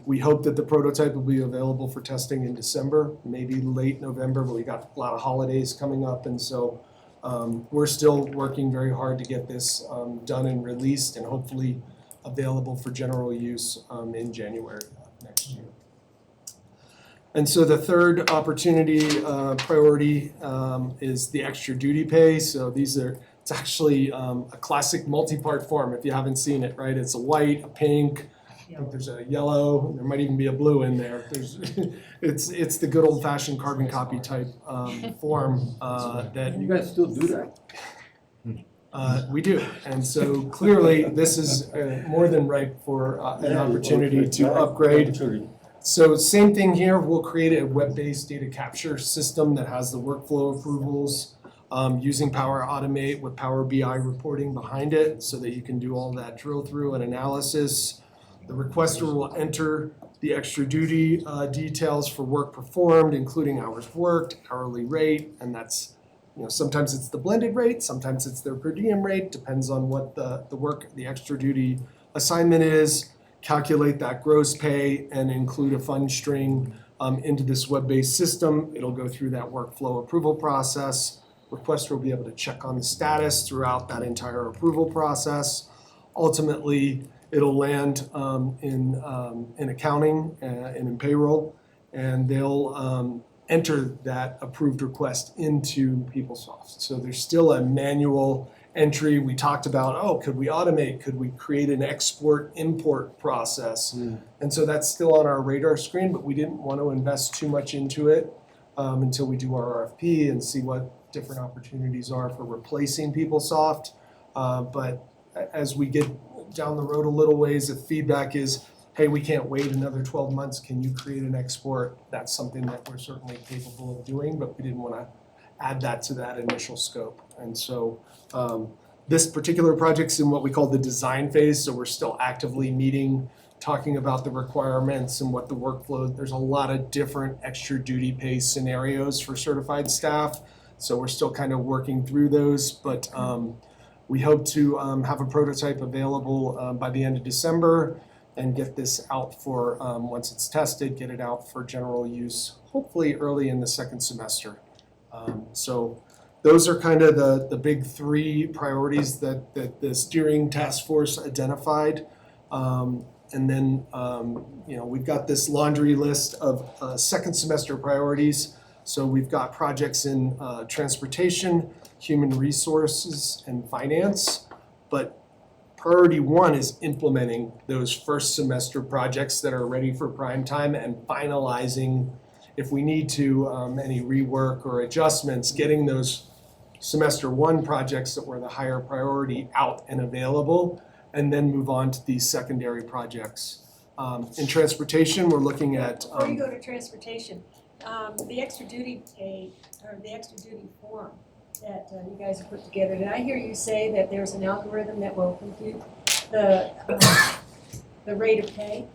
We hope that the prototype will be available for testing in December, maybe late November, but we got a lot of holidays coming up, and so we're still working very hard to get this done and released, and hopefully available for general use in January of next year. And so the third opportunity priority is the extra duty pay. So it's actually a classic multi-part form if you haven't seen it, right? It's a white, a pink, I think there's a yellow, there might even be a blue in there. It's the good old fashioned carbon copy type form that You guys still do that? we do. And so clearly this is more than ripe for an opportunity to upgrade. So same thing here, we'll create a web-based data capture system that has the workflow approvals using Power Automate with Power BI reporting behind it so that you can do all that drill through and analysis. The requester will enter the extra duty details for work performed, including hours worked, hourly rate, and that's, sometimes it's the blended rate, sometimes it's their per diem rate, depends on what the extra duty assignment is. Calculate that gross pay and include a fund string into this web-based system. It'll go through that workflow approval process. Requester will be able to check on the status throughout that entire approval process. Ultimately, it'll land in accounting and in payroll, and they'll enter that approved request into PeopleSoft. So there's still a manual entry. We talked about, could we automate? Could we create an export-import process? And so that's still on our radar screen, but we didn't want to invest too much into it until we do our RFP and see what different opportunities are for replacing PeopleSoft. But as we get down the road a little ways, the feedback is, hey, we can't wait another 12 months. Can you create an export? That's something that we're certainly capable of doing, but we didn't want to add that to that initial scope. And so this particular project's in what we call the design phase, so we're still actively meeting, talking about the requirements and what the workflow, there's a lot of different extra duty pay scenarios for certified staff, so we're still kind of working through those, but we hope to have a prototype available by the end of December and get this out for, once it's tested, get it out for general use, hopefully early in the second semester. So those are kind of the big three priorities that the steering task force identified. And then, we've got this laundry list of second semester priorities. So we've got projects in transportation, human resources, and finance. But priority one is implementing those first semester projects that are ready for prime time and finalizing, if we need to, any rework or adjustments, getting those semester one projects that were the higher priority out and available, and then move on to these secondary projects. In transportation, we're looking at. Before you go to transportation, the extra duty pay, or the extra duty form that you guys have put together, did I hear you say that there's an algorithm that will compute the rate of pay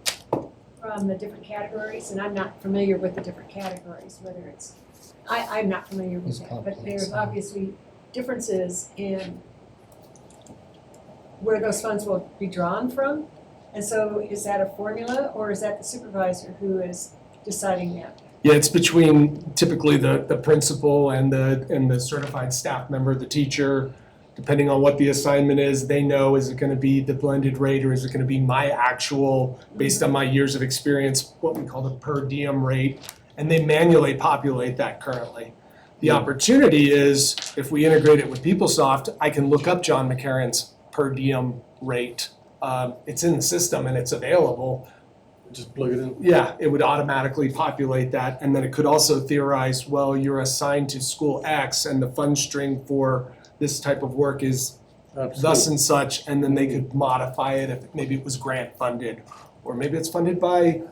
from the different categories? And I'm not familiar with the different categories, whether it's, I'm not familiar with that, but there's obviously differences in where those funds will be drawn from. And so is that a formula, or is that the supervisor who is deciding that? Yeah, it's between typically the principal and the certified staff member, the teacher, depending on what the assignment is. They know, is it going to be the blended rate, or is it going to be my actual, based on my years of experience, what we call the per diem rate, and they manually populate that currently. The opportunity is, if we integrate it with PeopleSoft, I can look up John McCarron's per diem rate it's in the system and it's available, Just plug it in. yeah, it would automatically populate that. And then it could also theorize, well, you're assigned to school X and the fund string for this type of work is thus and such, and then they could modify it if maybe it was grant funded, or maybe it's funded by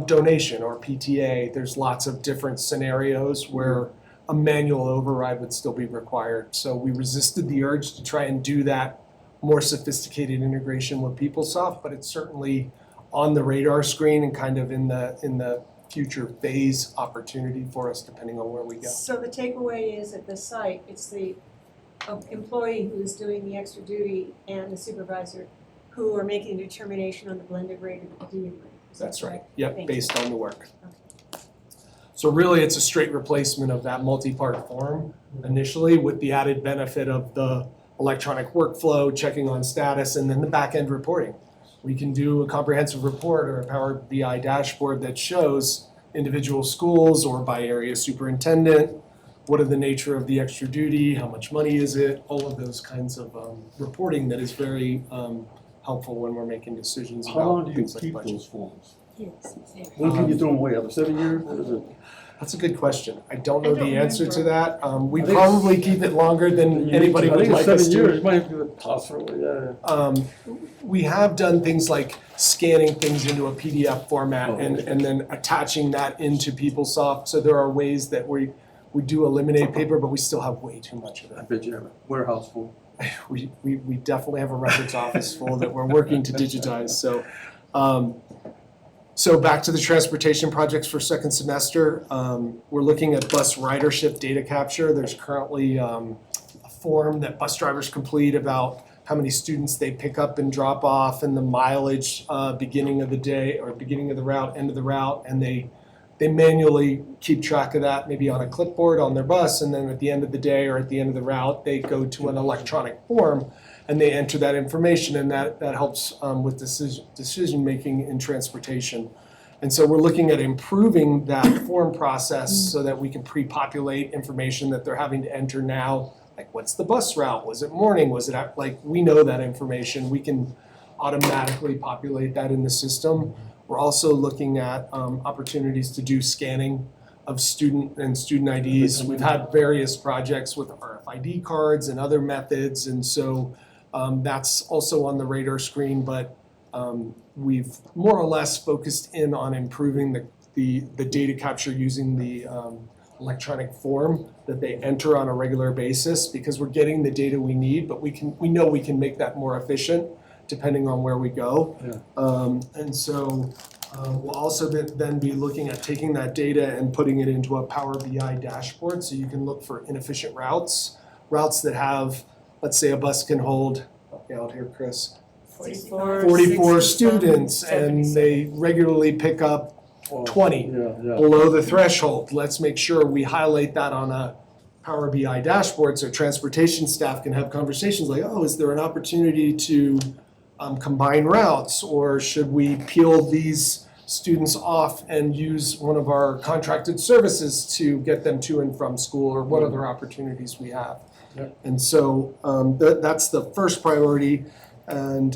donation or PTA. There's lots of different scenarios where a manual override would still be required. So we resisted the urge to try and do that more sophisticated integration with PeopleSoft, but it's certainly on the radar screen and kind of in the future phase opportunity for us depending on where we go. So the takeaway is at the site, it's the employee who is doing the extra duty and the supervisor who are making a determination on the blended rate or the median rate. Is that That's right, correct? yep, Thank you. based on the work. So really, it's a straight replacement of that multi-part form initially with the added benefit of the electronic workflow, checking on status, and then the back-end reporting. We can do a comprehensive report or a Power BI dashboard that shows individual schools or by area superintendent, what are the nature of the extra duty, how much money is it, all of those kinds of reporting that is very helpful when we're making decisions How long about do you things like keep budget. those forms? Yes. When can you throw them away? After 7 years? What is it? That's a good question. I don't know I don't the answer to remember. that. We I think probably keep it longer than anybody would like I us think it's 7 years. to. You might have to toss it away, yeah. We have done things like scanning things into a PDF format Oh, okay. and then attaching that into PeopleSoft. So there are ways that we do eliminate paper, but we still have way too much of I it. bet you have a warehouse full. We definitely have a records office full that we're working to digitize, so. So back to the transportation projects for second semester, we're looking at bus ridership data capture. There's currently a form that bus drivers complete about how many students they pick up and drop off and the mileage beginning of the day or beginning of the route, end of the route, and they manually keep track of that, maybe on a clipboard on their bus, and then at the end of the day or at the end of the route, they go to an electronic form and they enter that information, and that helps with decision-making in transportation. And so we're looking at improving that form process so that we can pre-populate information that they're having to enter now, like what's the bus route, was it morning, was it like, we know that information, we can automatically populate that in the system. We're also looking at opportunities to do scanning of student IDs. We've had various projects with RFID cards and other methods, and so that's also on the radar screen, but we've more or less focused in on improving the data capture using the electronic form that they enter on a regular basis, because we're getting the data we need, but we know we can make that more efficient depending on where we go. Yeah. And so we'll also then be looking at taking that data and putting it into a Power BI dashboard so you can look for inefficient routes that have, let's say a bus can hold, help me out here, Chris, 44 students and they regularly pick up 20 Yeah. below the threshold. Let's make sure we highlight that on a Power BI dashboard so transportation staff can have conversations like, oh, is there an opportunity to combine routes, or should we peel these students off and use one of our contracted services to get them to and from school, or what other opportunities we have. Yep. And so that's the first priority. And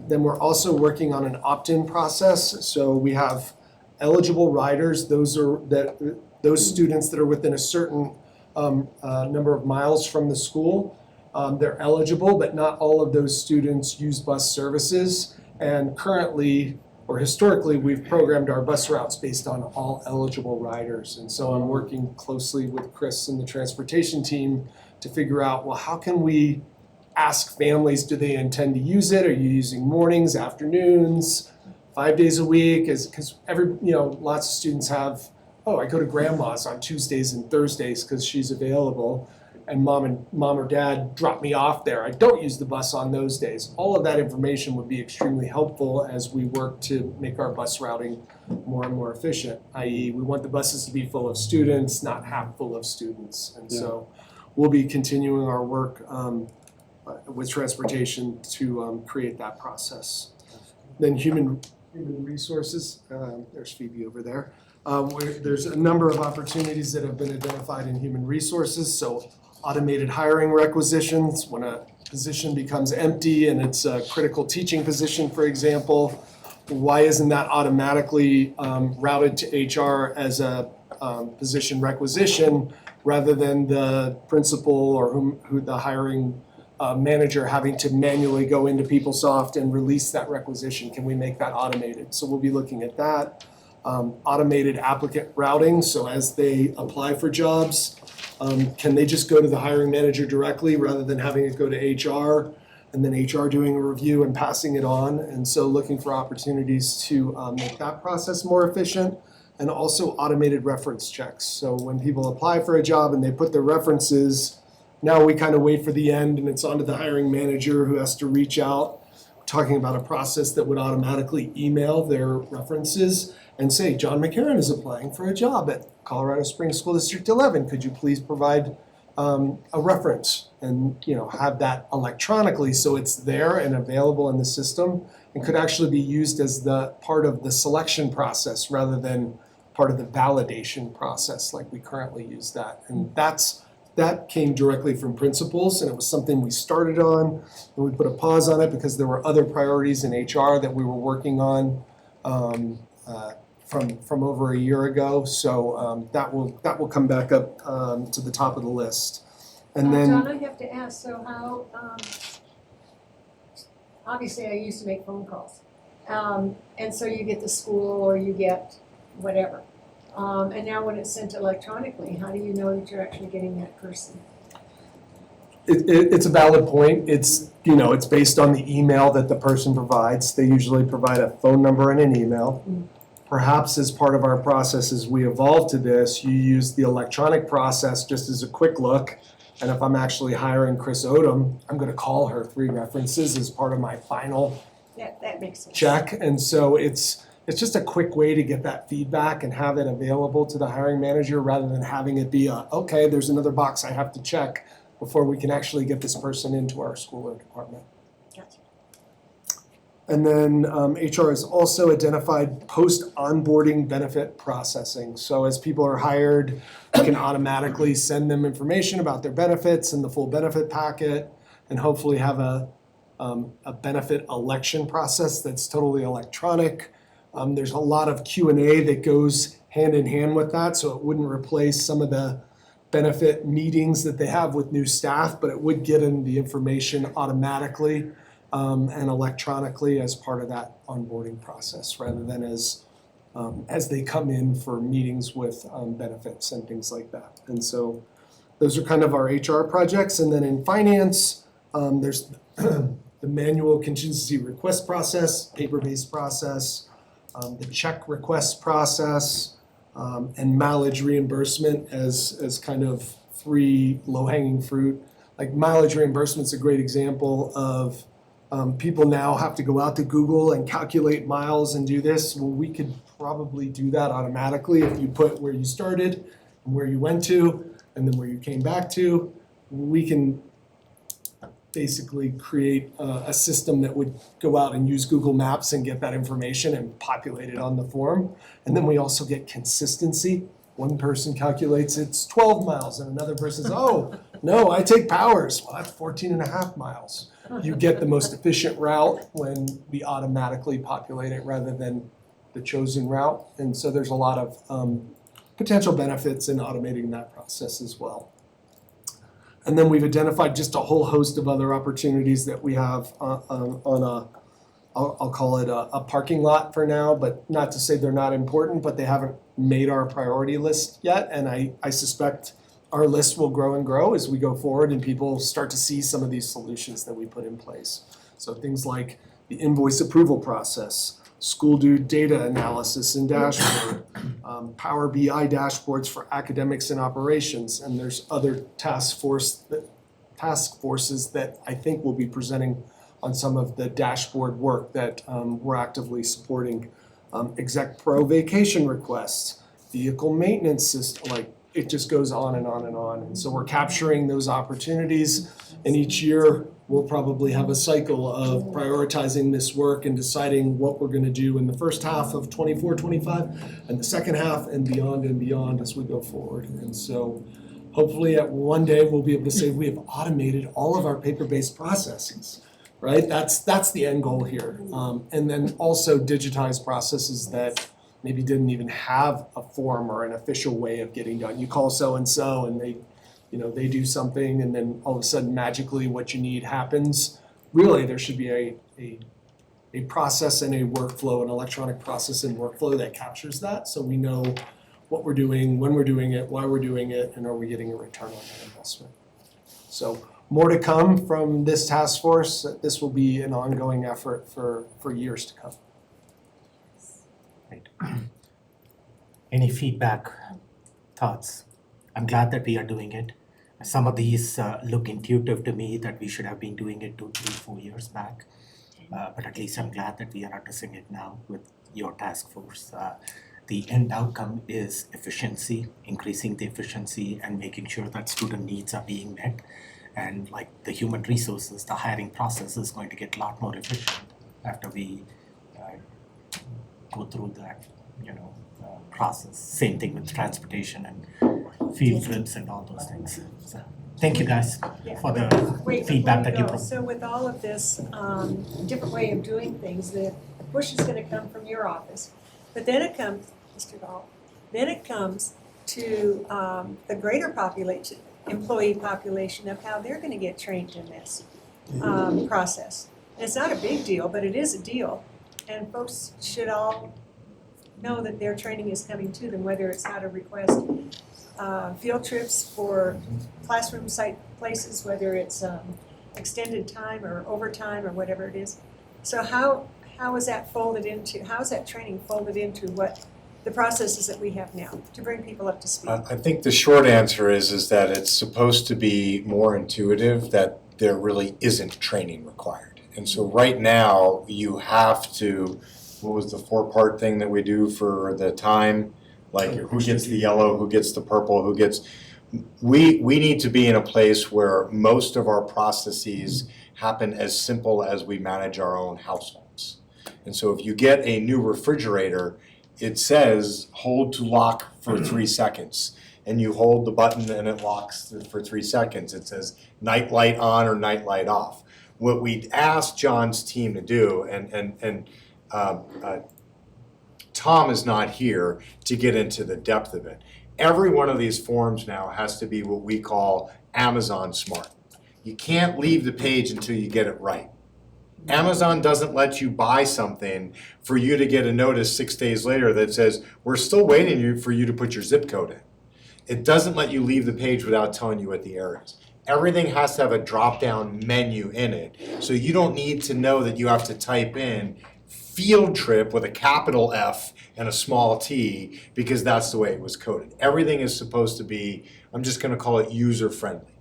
then we're also working on an opt-in process. So we have eligible riders, those students that are within a certain number of miles from the school. They're eligible, but not all of those students use bus services. And currently, or historically, we've programmed our bus routes based on all eligible riders. And so I'm working closely with Chris and the transportation team to figure out, well, how can we ask families, do they intend to use it? Are you using mornings, afternoons, 5 days a week? Because lots of students have, oh, I go to grandma's on Tuesdays and Thursdays because she's available, and mom or dad drop me off there. I don't use the bus on those days. All of that information would be extremely helpful as we work to make our bus routing more and more efficient, i.e. we want the buses to be full of students, not half full of students. And so we'll be continuing our work with transportation to create that process. Then human resources, there's Phoebe over there. There's a number of opportunities that have been identified in human resources. So automated hiring requisitions, when a position becomes empty and it's a critical teaching position, for example, why isn't that automatically routed to HR as a position requisition rather than the principal or who the hiring manager having to manually go into PeopleSoft and release that requisition? Can we make that automated? So we'll be looking at that. Automated applicant routing, so as they apply for jobs, can they just go to the hiring manager directly rather than having it go to HR and then HR doing a review and passing it on? And so looking for opportunities to make that process more efficient, and also automated reference checks. So when people apply for a job and they put their references, now we kind of wait for the end and it's on to the hiring manager who has to reach out, talking about a process that would automatically email their references and say, John McCarron is applying for a job at Colorado Springs School District 11. Could you please provide a reference? And have that electronically so it's there and available in the system and could actually be used as the part of the selection process rather than part of the validation process like we currently use that. And that came directly from principals, and it was something we started on, and we put a pause on it because there were other priorities in HR that we were working on from over a year ago. So that will come back up to the top of the list. And then John, I have to ask, so how, obviously I used to make phone calls. And so you get the school or you get whatever. And now when it's sent electronically, how do you know that you're actually getting that person? it's a valid point. It's based on the email that the person provides. They usually provide a phone number and an email. Perhaps as part of our process as we evolve to this, you use the electronic process just as a quick look. And if I'm actually hiring Chris Odom, I'm going to call her 3 references as part of my final That makes sense. check. And so it's just a quick way to get that feedback and have it available to the hiring manager rather than having it be okay, there's another box I have to check before we can actually get this person into our school or department. Gotcha. And then HR has also identified post-onboarding benefit processing. So as people are hired, we can automatically send them information about their benefits and the full benefit packet, and hopefully have a benefit election process that's totally electronic. There's a lot of Q&A that goes hand in hand with that, so it wouldn't replace some of the benefit meetings that they have with new staff, but it would get them the information automatically and electronically as part of that onboarding process, rather than as they come in for meetings with benefits and things like that. And so those are kind of our HR projects. And then in finance, there's the manual contingency request process, paper-based process, the check request process, and mileage reimbursement as kind of 3 low-hanging fruit. Like mileage reimbursement's a great example of people now have to go out to Google and calculate miles and do this. Well, we could probably do that automatically if you put where you started and where you went to and then where you came back to. We can basically create a system that would go out and use Google Maps and get that information and populate it on the form. And then we also get consistency. One person calculates it's 12 miles and another person says, oh, no, I take Powers. Well, that's 14 and a half miles. You get the most efficient route when we automatically populate it rather than the chosen route. And so there's a lot of potential benefits in automating that process as well. And then we've identified just a whole host of other opportunities that we have on I'll call it a parking lot for now, but not to say they're not important, but they haven't made our priority list yet. And I suspect our list will grow and grow as we go forward and people start to see some of these solutions that we put in place. So things like the invoice approval process, school due data analysis and dashboard, Power BI dashboards for academics and operations, and there's other task forces that I think will be presenting on some of the dashboard work that we're actively supporting. Exec Pro vacation requests, vehicle maintenance system, like it just goes on and on and on. And so we're capturing those opportunities, and each year we'll probably have a cycle of prioritizing this work and deciding what we're going to do in the first half of 24-25 and the second half and beyond as we go forward. And so hopefully at one day we'll be able to say we have automated all of our paper-based processes, right? That's the end goal here. And then also digitize processes that maybe didn't even have a form or an official way of getting done. You call so-and-so and they do something, and then all of a sudden magically what you need happens. Really, there should be a process and a workflow, an electronic process and workflow that captures that, so we know what we're doing, when we're doing it, why we're doing it, and are we getting a return on that investment. So more to come from this task force. This will be an ongoing effort for years to come. Right. Any feedback, thoughts? I'm glad that we are doing it. Some of these look intuitive to me that we should have been doing it 2, 3, 4 years back. But at least I'm glad that we are addressing it now with your task force. The end outcome is efficiency, increasing the efficiency and making sure that student needs are being met. And like the human resources, the hiring process is going to get a lot more efficient after we go through that, process. Same thing with transportation and field trips and all those things. So, thank you guys for the Wait, feedback before that you you go, brought. so with all of this different way of doing things, the push is gonna come from your office. But then it comes, Mr. Dahl, then it comes to the greater population, employee population of how they're gonna get trained in this process. And it's not a big deal, but it is a deal. And folks should all know that their training is coming to them, whether it's how to request field trips for classroom site places, whether it's extended time or overtime or whatever it is. So how is that training folded into what the processes that we have now to bring people up to speed? I think the short answer is that it's supposed to be more intuitive, that there really isn't training required. And so right now, you have to, what was the 4-part thing that we do for the time? Like who gets the yellow, who gets the purple, who gets, we need to be in a place where most of our processes happen as simple as we manage our own households. And so if you get a new refrigerator, it says hold to lock for 3 seconds. And you hold the button and it locks for 3 seconds. It says night light on or night light off. What we asked John's team to do, and Tom is not here to get into the depth of it. Every one of these forms now has to be what we call Amazon Smart. You can't leave the page until you get it right. Amazon doesn't let you buy something for you to get a notice 6 days later that says, we're still waiting for you to put your zip code in. It doesn't let you leave the page without telling you what the error is. Everything has to have a drop-down menu in it, so you don't need to know that you have to type in field trip with a capital F and a small t, because that's the way it was coded. Everything is supposed to be, I'm just gonna call it user-friendly.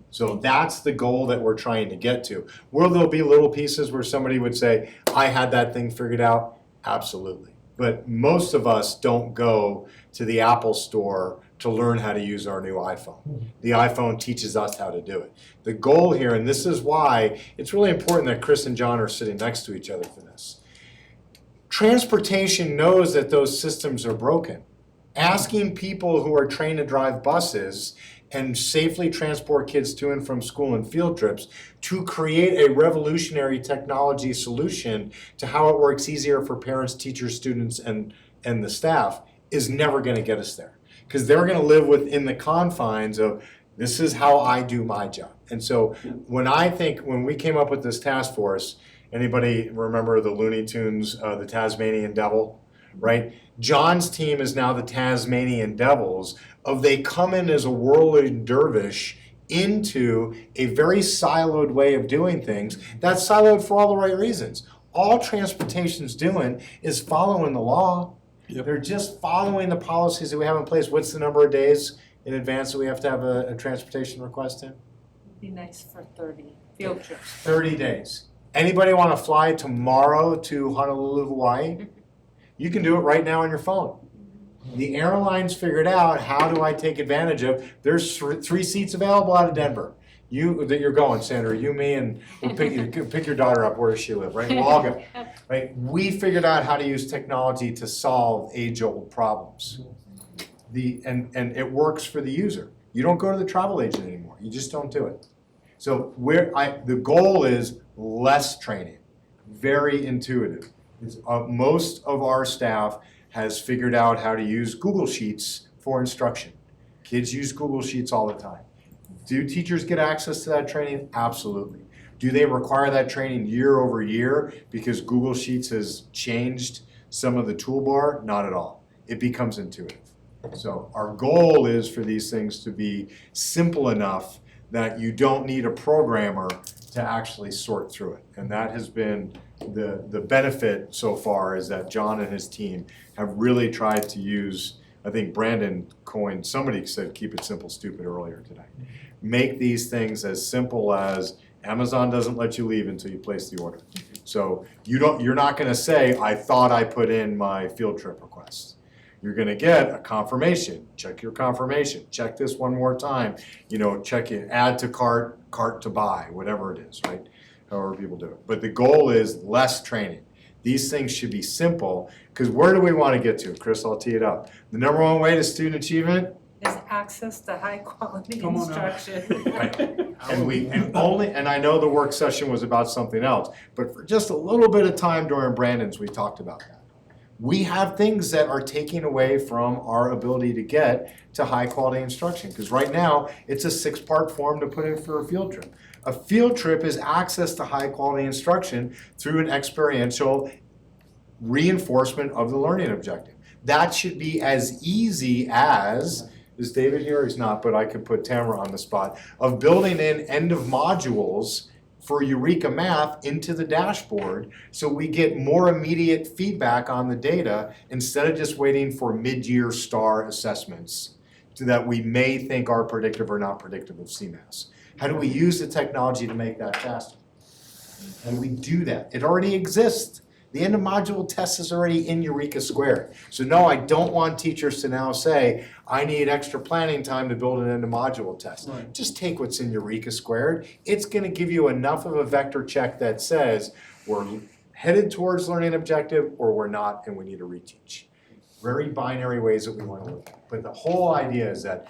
So that's the goal that we're trying to get to. Will there be little pieces where somebody would say, I had that thing figured out? Absolutely. But most of us don't go to the Apple store to learn how to use our new iPhone. The iPhone teaches us how to do it. The goal here, and this is why it's really important that Chris and John are sitting next to each other for this. Transportation knows that those systems are broken. Asking people who are trained to drive buses and safely transport kids to and from school and field trips to create a revolutionary technology solution to how it works easier for parents, teachers, students, and the staff is never going to get us there. Because they're going to live within the confines of, this is how I do my job. And so when we came up with this task force, anybody remember the Looney Tunes, the Tasmanian Devil, right? John's team is now the Tasmanian Devils of they come in as a whirling dervish into a very siloed way of doing things that's siloed for all the right reasons. All transportation's doing is following the law. Yep. They're just following the policies that we have in place. What's the number of days in advance that we have to have a transportation request in? Be nice for 30 field trips. 30 days. Anybody want to fly tomorrow to Honolulu, Hawaii? You can do it right now on your phone. The airlines figured out, how do I take advantage of, there's 3 seats available out of Denver. That you're going, Sandra, you, me, and we'll pick your daughter up. Where does she live, right? We'll all go, right? We figured out how to use technology to solve age-old problems. And it works for the user. You don't go to the travel agent anymore. You just don't do it. So the goal is less training, very intuitive. Most of our staff has figured out how to use Google Sheets for instruction. Kids use Google Sheets all the time. Do teachers get access to that training? Absolutely. Do they require that training year over year because Google Sheets has changed some of the toolbar? Not at all. It becomes intuitive. So our goal is for these things to be simple enough that you don't need a programmer to actually sort through it. And that has been the benefit so far, is that John and his team have really tried to use, I think Brandon coined, somebody said keep it simple, stupid earlier today. Make these things as simple as Amazon doesn't let you leave until you place the order. So you're not gonna say, I thought I put in my field trip request. You're gonna get a confirmation, check your confirmation, check this one more time, check it, add to cart, cart to buy, whatever it is, right? However people do it. But the goal is less training. These things should be simple, because where do we wanna get to? Chris, I'll tee it up. The number one way to student achievement is access to high quality Come on now. instruction. and I know the work session was about something else, but for just a little bit of time during Brandon's, we talked about that. We have things that are taking away from our ability to get to high quality instruction, because right now it's a 6-part form to put in for a field trip. A field trip is access to high quality instruction through an experiential reinforcement of the learning objective. That should be as easy as, is David here? He's not, but I could put Tamara on the spot, of building in end of modules for Eureka Math into the dashboard so we get more immediate feedback on the data instead of just waiting for mid-year star assessments that we may think are predictive or not predictive of CMAS. How do we use the technology to make that faster? How do we do that? It already exists. The end of module test is already in Eureka Squared. So no, I don't want teachers to now say, I need extra planning time to build an end of module test. Right. Just take what's in Eureka Squared. It's gonna give you enough of a vector check that says, we're headed towards learning objective or we're not and we need to reteach. Very binary ways that we wanna look at it. But the whole idea is that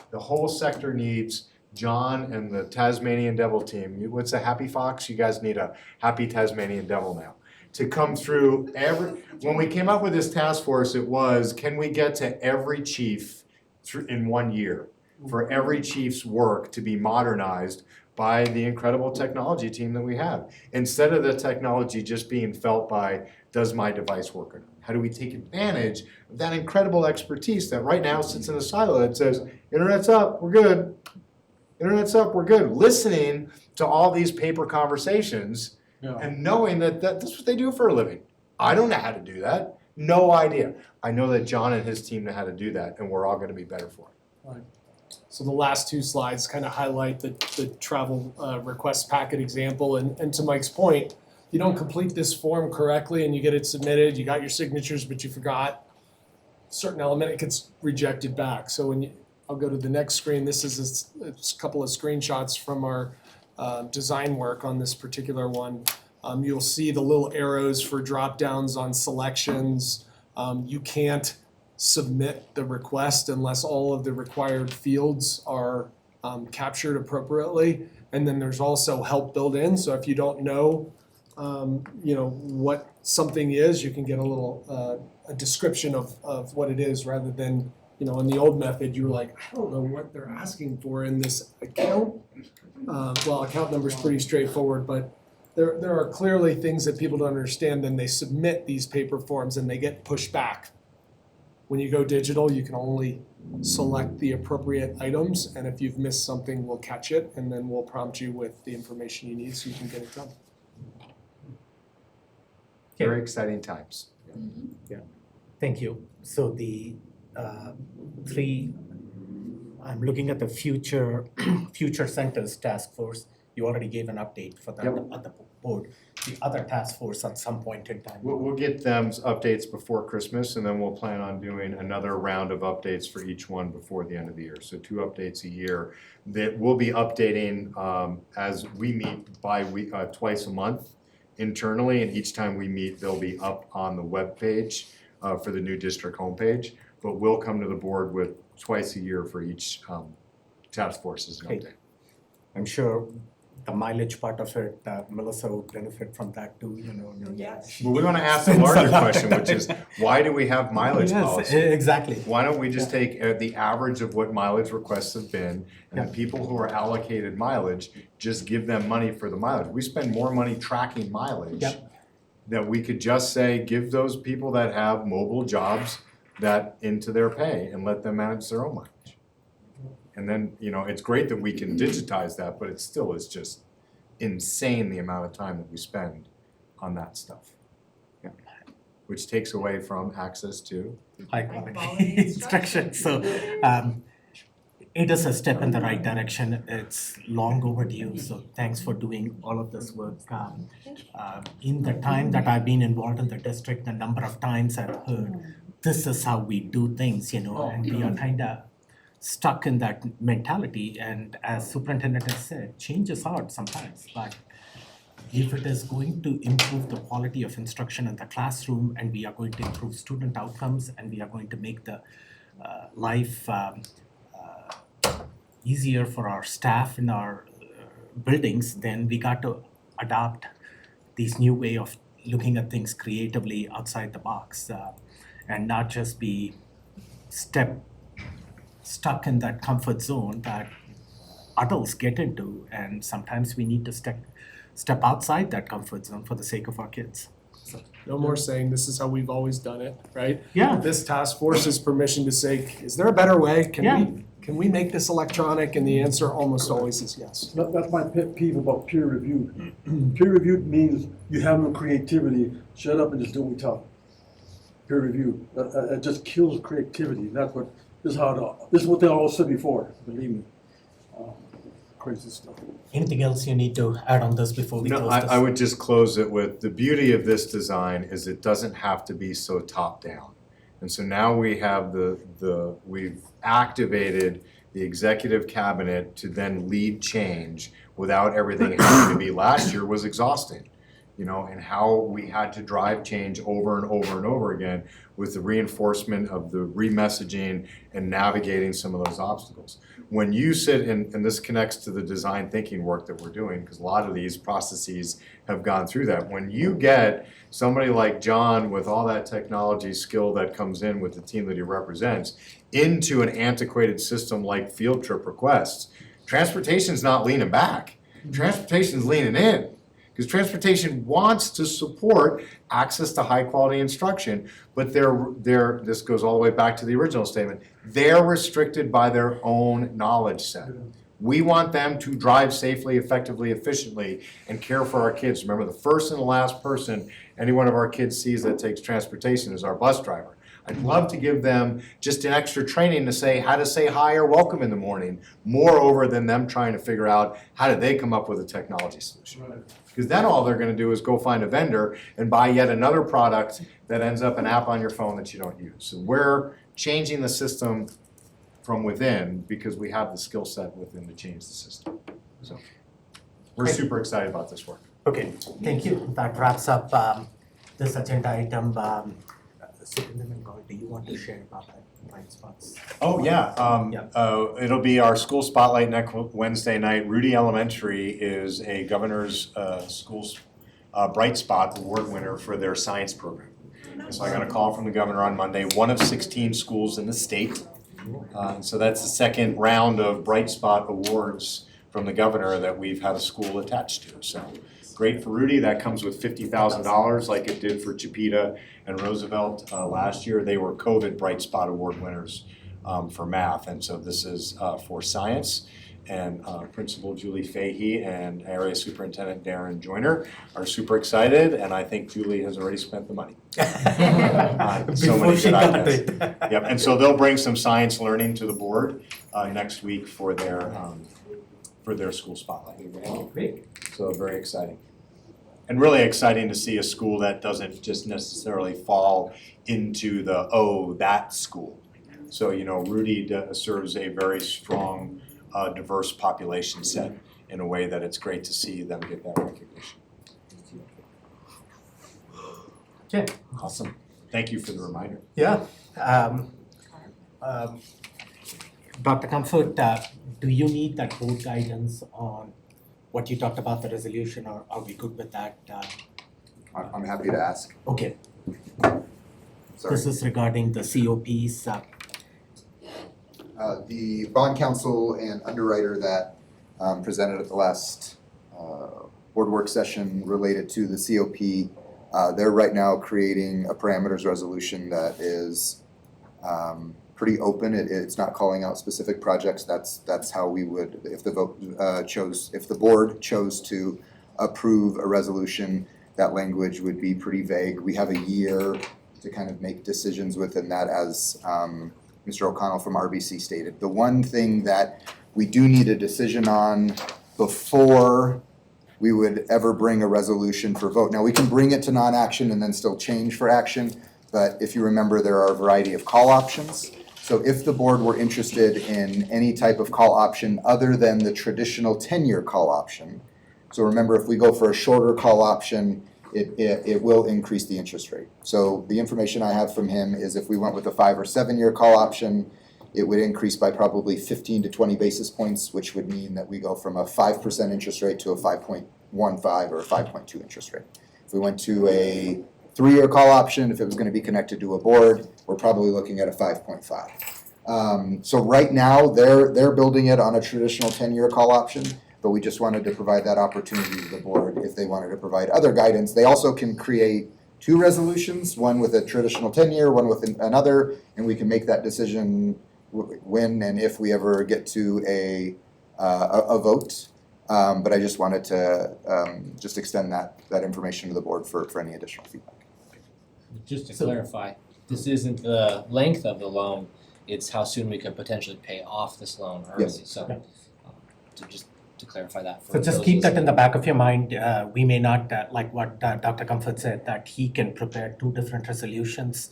the whole sector needs John and the Tasmanian Devil team. What's a happy fox? You guys need a happy Tasmanian Devil now. To come through when we came up with this task force, it was, can we get to every chief in 1 year? For every chief's work to be modernized by the incredible technology team that we have. Instead of the technology just being felt by, does my device work or not? How do we take advantage of that incredible expertise that right now sits in a silo that says, internet's up, we're good. Internet's up, we're good. Listening to all these paper conversations and knowing that that's what they do for a living. I don't know how to do that. No idea. I know that John and his team know how to do that, and we're all gonna be better for it. So the last two slides kind of highlight the travel request packet example, and to Mike's point, you don't complete this form correctly and you get it submitted, you got your signatures, but you forgot a certain element, it gets rejected back. So I'll go to the next screen. This is a couple of screenshots from our design work on this particular one. You'll see the little arrows for drop downs on selections. You can't submit the request unless all of the required fields are captured appropriately. And then there's also help built in. So if you don't know, what something is, you can get a little a description of what it is rather than, in the old method, you were like, I don't know what they're asking for in this account. Account number is pretty straightforward, but there are clearly things that people don't understand. Then they submit these paper forms and they get pushed back. When you go digital, you can only select the appropriate items, and if you've missed something, we'll catch it, and then we'll prompt you with the information you need so you can get it done. Very exciting times. Thank you. So the I'm looking at the future centers task force. You already gave an update for that at the board. The other task force at some point in time. We'll get them updates before Christmas, and then we'll plan on doing another round of updates for each one before the end of the year. So 2 updates a year that we'll be updating as we meet twice a month internally, and each time we meet, they'll be up on the web page for the new district homepage. But we'll come to the board with twice a year for each task force as an Great. update. I'm sure the mileage part of it, Melissa would benefit from that too, you know. Yes. Well, we want to ask the larger question, which is, why do we have mileage policy? Exactly. Why don't we just take the average of what mileage requests have been, and the people who are allocated mileage, just give them money for the mileage? We spend more money tracking mileage Yep. that we could just say, give those people that have mobile jobs that into their pay and let them manage their own mileage. And then, you know, it's great that we can digitize that, but it still is just insane the amount of time that we spend on that stuff. Yeah. Which takes away from access to. High quality instruction, so it is a step in the right direction. It's long overdue, so thanks for doing all of this work. In the time that I've been involved in the district, the number of times I've heard, this is how we do things, you know, and we are kinda stuck in that mentality, and as superintendent has said, change is hard sometimes, but if it is going to improve the quality of instruction in the classroom, and we are going to improve student outcomes, and we are going to make the life easier for our staff in our buildings, then we got to adopt this new way of looking at things creatively outside the box, and not just be stuck in that comfort zone that adults get into, and sometimes we need to step outside that comfort zone for the sake of our kids. No more saying this is how we've always done it, right? Yeah. This task force is permission to say, is there a better way? Can we make this electronic? And the answer almost always is yes. That's my pet peeve about peer review. Peer review means you have no creativity, shut up and just do what we tell you. Peer review, it just kills creativity. This is what they all said before, believe me. Crazy stuff. Anything else you need to add on this before we No, close this? I would just close it with, the beauty of this design is it doesn't have to be so top-down. And so now we have we've activated the executive cabinet to then lead change without everything having to be. Last year was exhausting, you know, and how we had to drive change over and over and over again with the reinforcement of the remessaging and navigating some of those obstacles. When you sit, and this connects to the design thinking work that we're doing, because a lot of these processes have gone through that. When you get somebody like John with all that technology skill that comes in with the team that he represents into an antiquated system like field trip requests, transportation's not leaning back. Transportation's leaning in. Because transportation wants to support access to high quality instruction, but this goes all the way back to the original statement, they're restricted by their own knowledge set. We want them to drive safely, effectively, efficiently, and care for our kids. Remember, the first and the last person any one of our kids sees that takes transportation is our bus driver. I'd love to give them just an extra training to say how to say hi or welcome in the morning, moreover than them trying to figure out how did they come up with a technology solution. Right. Because then all they're gonna do is go find a vendor and buy yet another product that ends up an app on your phone that you don't use. So we're changing the system from within because we have the skill set within to change the system. So we're super excited about this work. Okay, thank you. That wraps up this agenda item. Superintendent Gaul, do you want to share about that blind spots? Oh, yeah. It'll be our school spotlight next Wednesday night. Rudy Elementary is a governor's schools Bright Spot award winner for their science program. So I got a call from the governor on Monday, one of 16 schools in the state. So that's the second round of Bright Spot awards from the governor that we've had a school attached to. So great for Rudy. That comes with $50,000 like it did for Chipeta and Roosevelt last year. They were COVID Bright Spot Award winners for math. And so this is for science. And Principal Julie Fahey and Area Superintendent Darren Joyner are super excited. And I think Julie has already spent the money. So many good ideas. Yep. And so they'll bring some science learning to the board next week for their school spotlight. Great. So very exciting. And really exciting to see a school that doesn't just necessarily fall into that school. So, you know, Rudy serves a very strong, diverse population set in a way that it's great to see them get that recognition. Okay. Awesome. Thank you for the reminder. Yeah. Dr. Comfort, do you need that board guidance on what you talked about the resolution, or are we good with that? I'm happy to ask. Okay, Sorry. this is regarding the COPs. The bond counsel and underwriter that presented at the last board work session related to the COP, they're right now creating a parameters resolution that is pretty open. It's not calling out specific projects. That's how we would, if the if the board chose to approve a resolution, that language would be pretty vague. We have a year to kind of make decisions within that, as Mr. O'Connell from RBC stated. The one thing that we do need a decision on before we would ever bring a resolution for vote. Now, we can bring it to non-action and then still change for action, but if you remember, there are a variety of call options. So if the board were interested in any type of call option other than the traditional 10-year call option, so remember, if we go for a shorter call option, it will increase the interest rate. So the information I have from him is if we went with a 5 or 7 year call option, it would increase by probably 15 to 20 basis points, which would mean that we go from a 5% interest rate to a 5.15 or a 5.2 interest rate. If we went to a 3-year call option, if it was going to be connected to a board, we're probably looking at a 5.5. So right now, they're building it on a traditional 10-year call option, but we just wanted to provide that opportunity to the board if they wanted to provide other guidance. They also can create 2 resolutions, one with a traditional 10-year, one with another, and we can make that decision when and if we ever get to a vote. But I just wanted to just extend that information to the board for any additional feedback. Just to clarify, this isn't the length of the loan, it's how soon we could potentially pay off this loan early. Yes. So, to clarify that for So just those keep that in listening. the back of your mind. We may not, like what Dr. Comfort said, that he can prepare 2 different resolutions.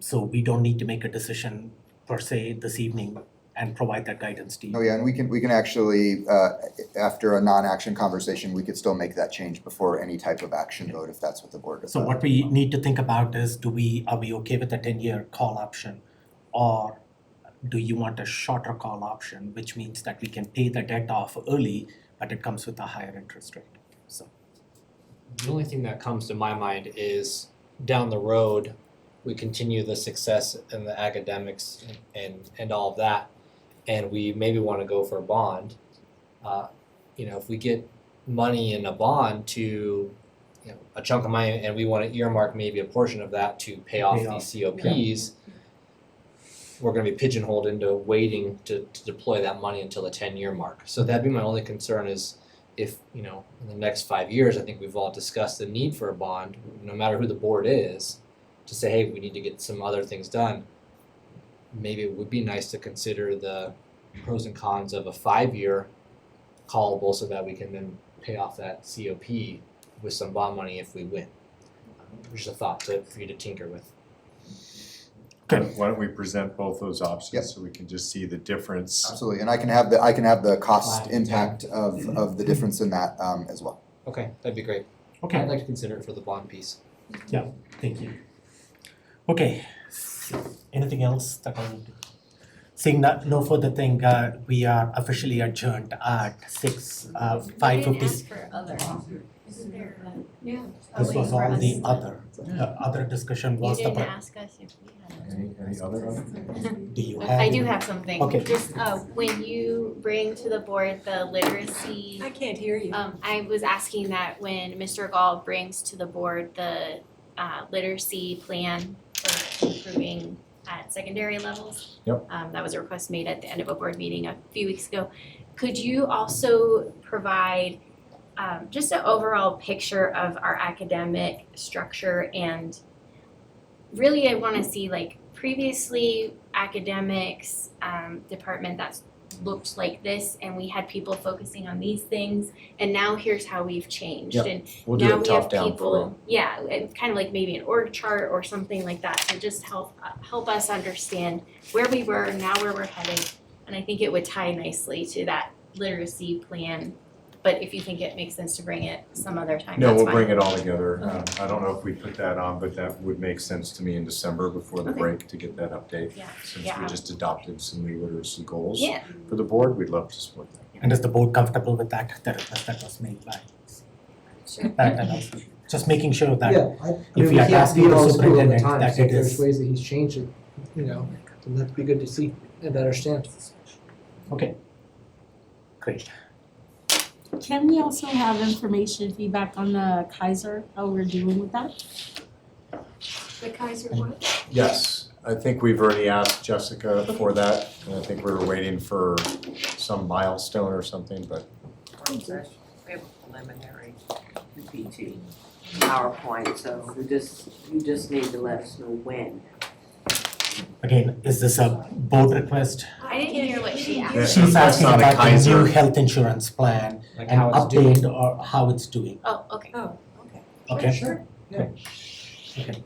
So we don't need to make a decision per se this evening and provide that guidance to you. Oh yeah, and we can actually, after a non-action conversation, we could still make that change before any type of action vote if that's what the board does. So what we need to think about is, are we okay with a 10-year call option? Or do you want a shorter call option, which means that we can pay the debt off early, but it comes with a higher interest rate? So The only thing that comes to my mind is down the road, we continue the success in the academics and all of that, and we maybe want to go for a bond. If we get money in a bond to, a chunk of money, and we want to earmark maybe a portion of that to pay off these COPs, we're going to be pigeonholed into waiting to deploy that money until the 10-year mark. So that'd be my only concern is if, in the next 5 years, I think we've all discussed the need for a bond, no matter who the board is, to say, hey, we need to get some other things done. Maybe it would be nice to consider the pros and cons of a 5-year callable so that we can then pay off that COP with some bond money if we win. Just a thought for you to tinker with. Why don't we present both those options? Yep. So we can just see the difference? Absolutely, and I can have the cost impact of the difference in that as well. Okay, that'd be great. okay, I'd like to consider it for the bond piece. thank you. Okay, anything else that I need to? Seeing that no further thing, we are officially adjourned at 5:50. ask for other. Yeah. This was all the other discussion was You the. didn't ask us if we had. Any other? Do you have? I do have something. Okay. Just, when you bring to the board the literacy, I can't hear you. I was asking that when Mr. Gall brings to the board the, literacy plan for improving at secondary levels. Yep. That was a request made at the end of a board meeting a few weeks ago. Could you also provide, just an overall picture of our academic structure? And really I wanna see, like, previously academics department that's looked like this, and we had people focusing on these things, and now here's how we've changed. Yep. And We'll do now it we top have down for people, yeah, and kind of like maybe an org chart or something like that to just help us understand where we were, now where we're headed. And I think it would tie nicely to that literacy plan but if you think it makes sense to bring it some other time, No, that's we'll fine. bring it all together. I don't know if we put that on, but that would make sense to me in December before the Okay. break to get that update. Yeah, Since yeah. we just adopted some new literacy goals Yeah, for the board, we'd love to support that. And is the board comfortable with that, the request that was made by? That and also, just making sure that if we are asking the superintendent that it There's is, ways that he's changed it, then that'd be good to see and understand. okay. Great. Can we also have information, feedback on the Kaiser, how we're doing with that? The Kaiser what? Yes, I think we've already asked Jessica for that, and I think we were waiting for some milestone or something, but We have a preliminary PT PowerPoint, so you just need to let us know when. Again, is this a board request? I didn't hear what she asked. Yeah. She's That's asking on the about the new Kaiser. health insurance plan, Like an how it's doing. update or how it's doing, Oh, okay. Oh, okay. okay? Sure. Yeah. Okay.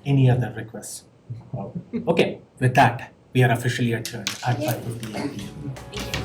Any other requests? Okay, with that, we are officially adjourned at 5:58 p.m. Thank you.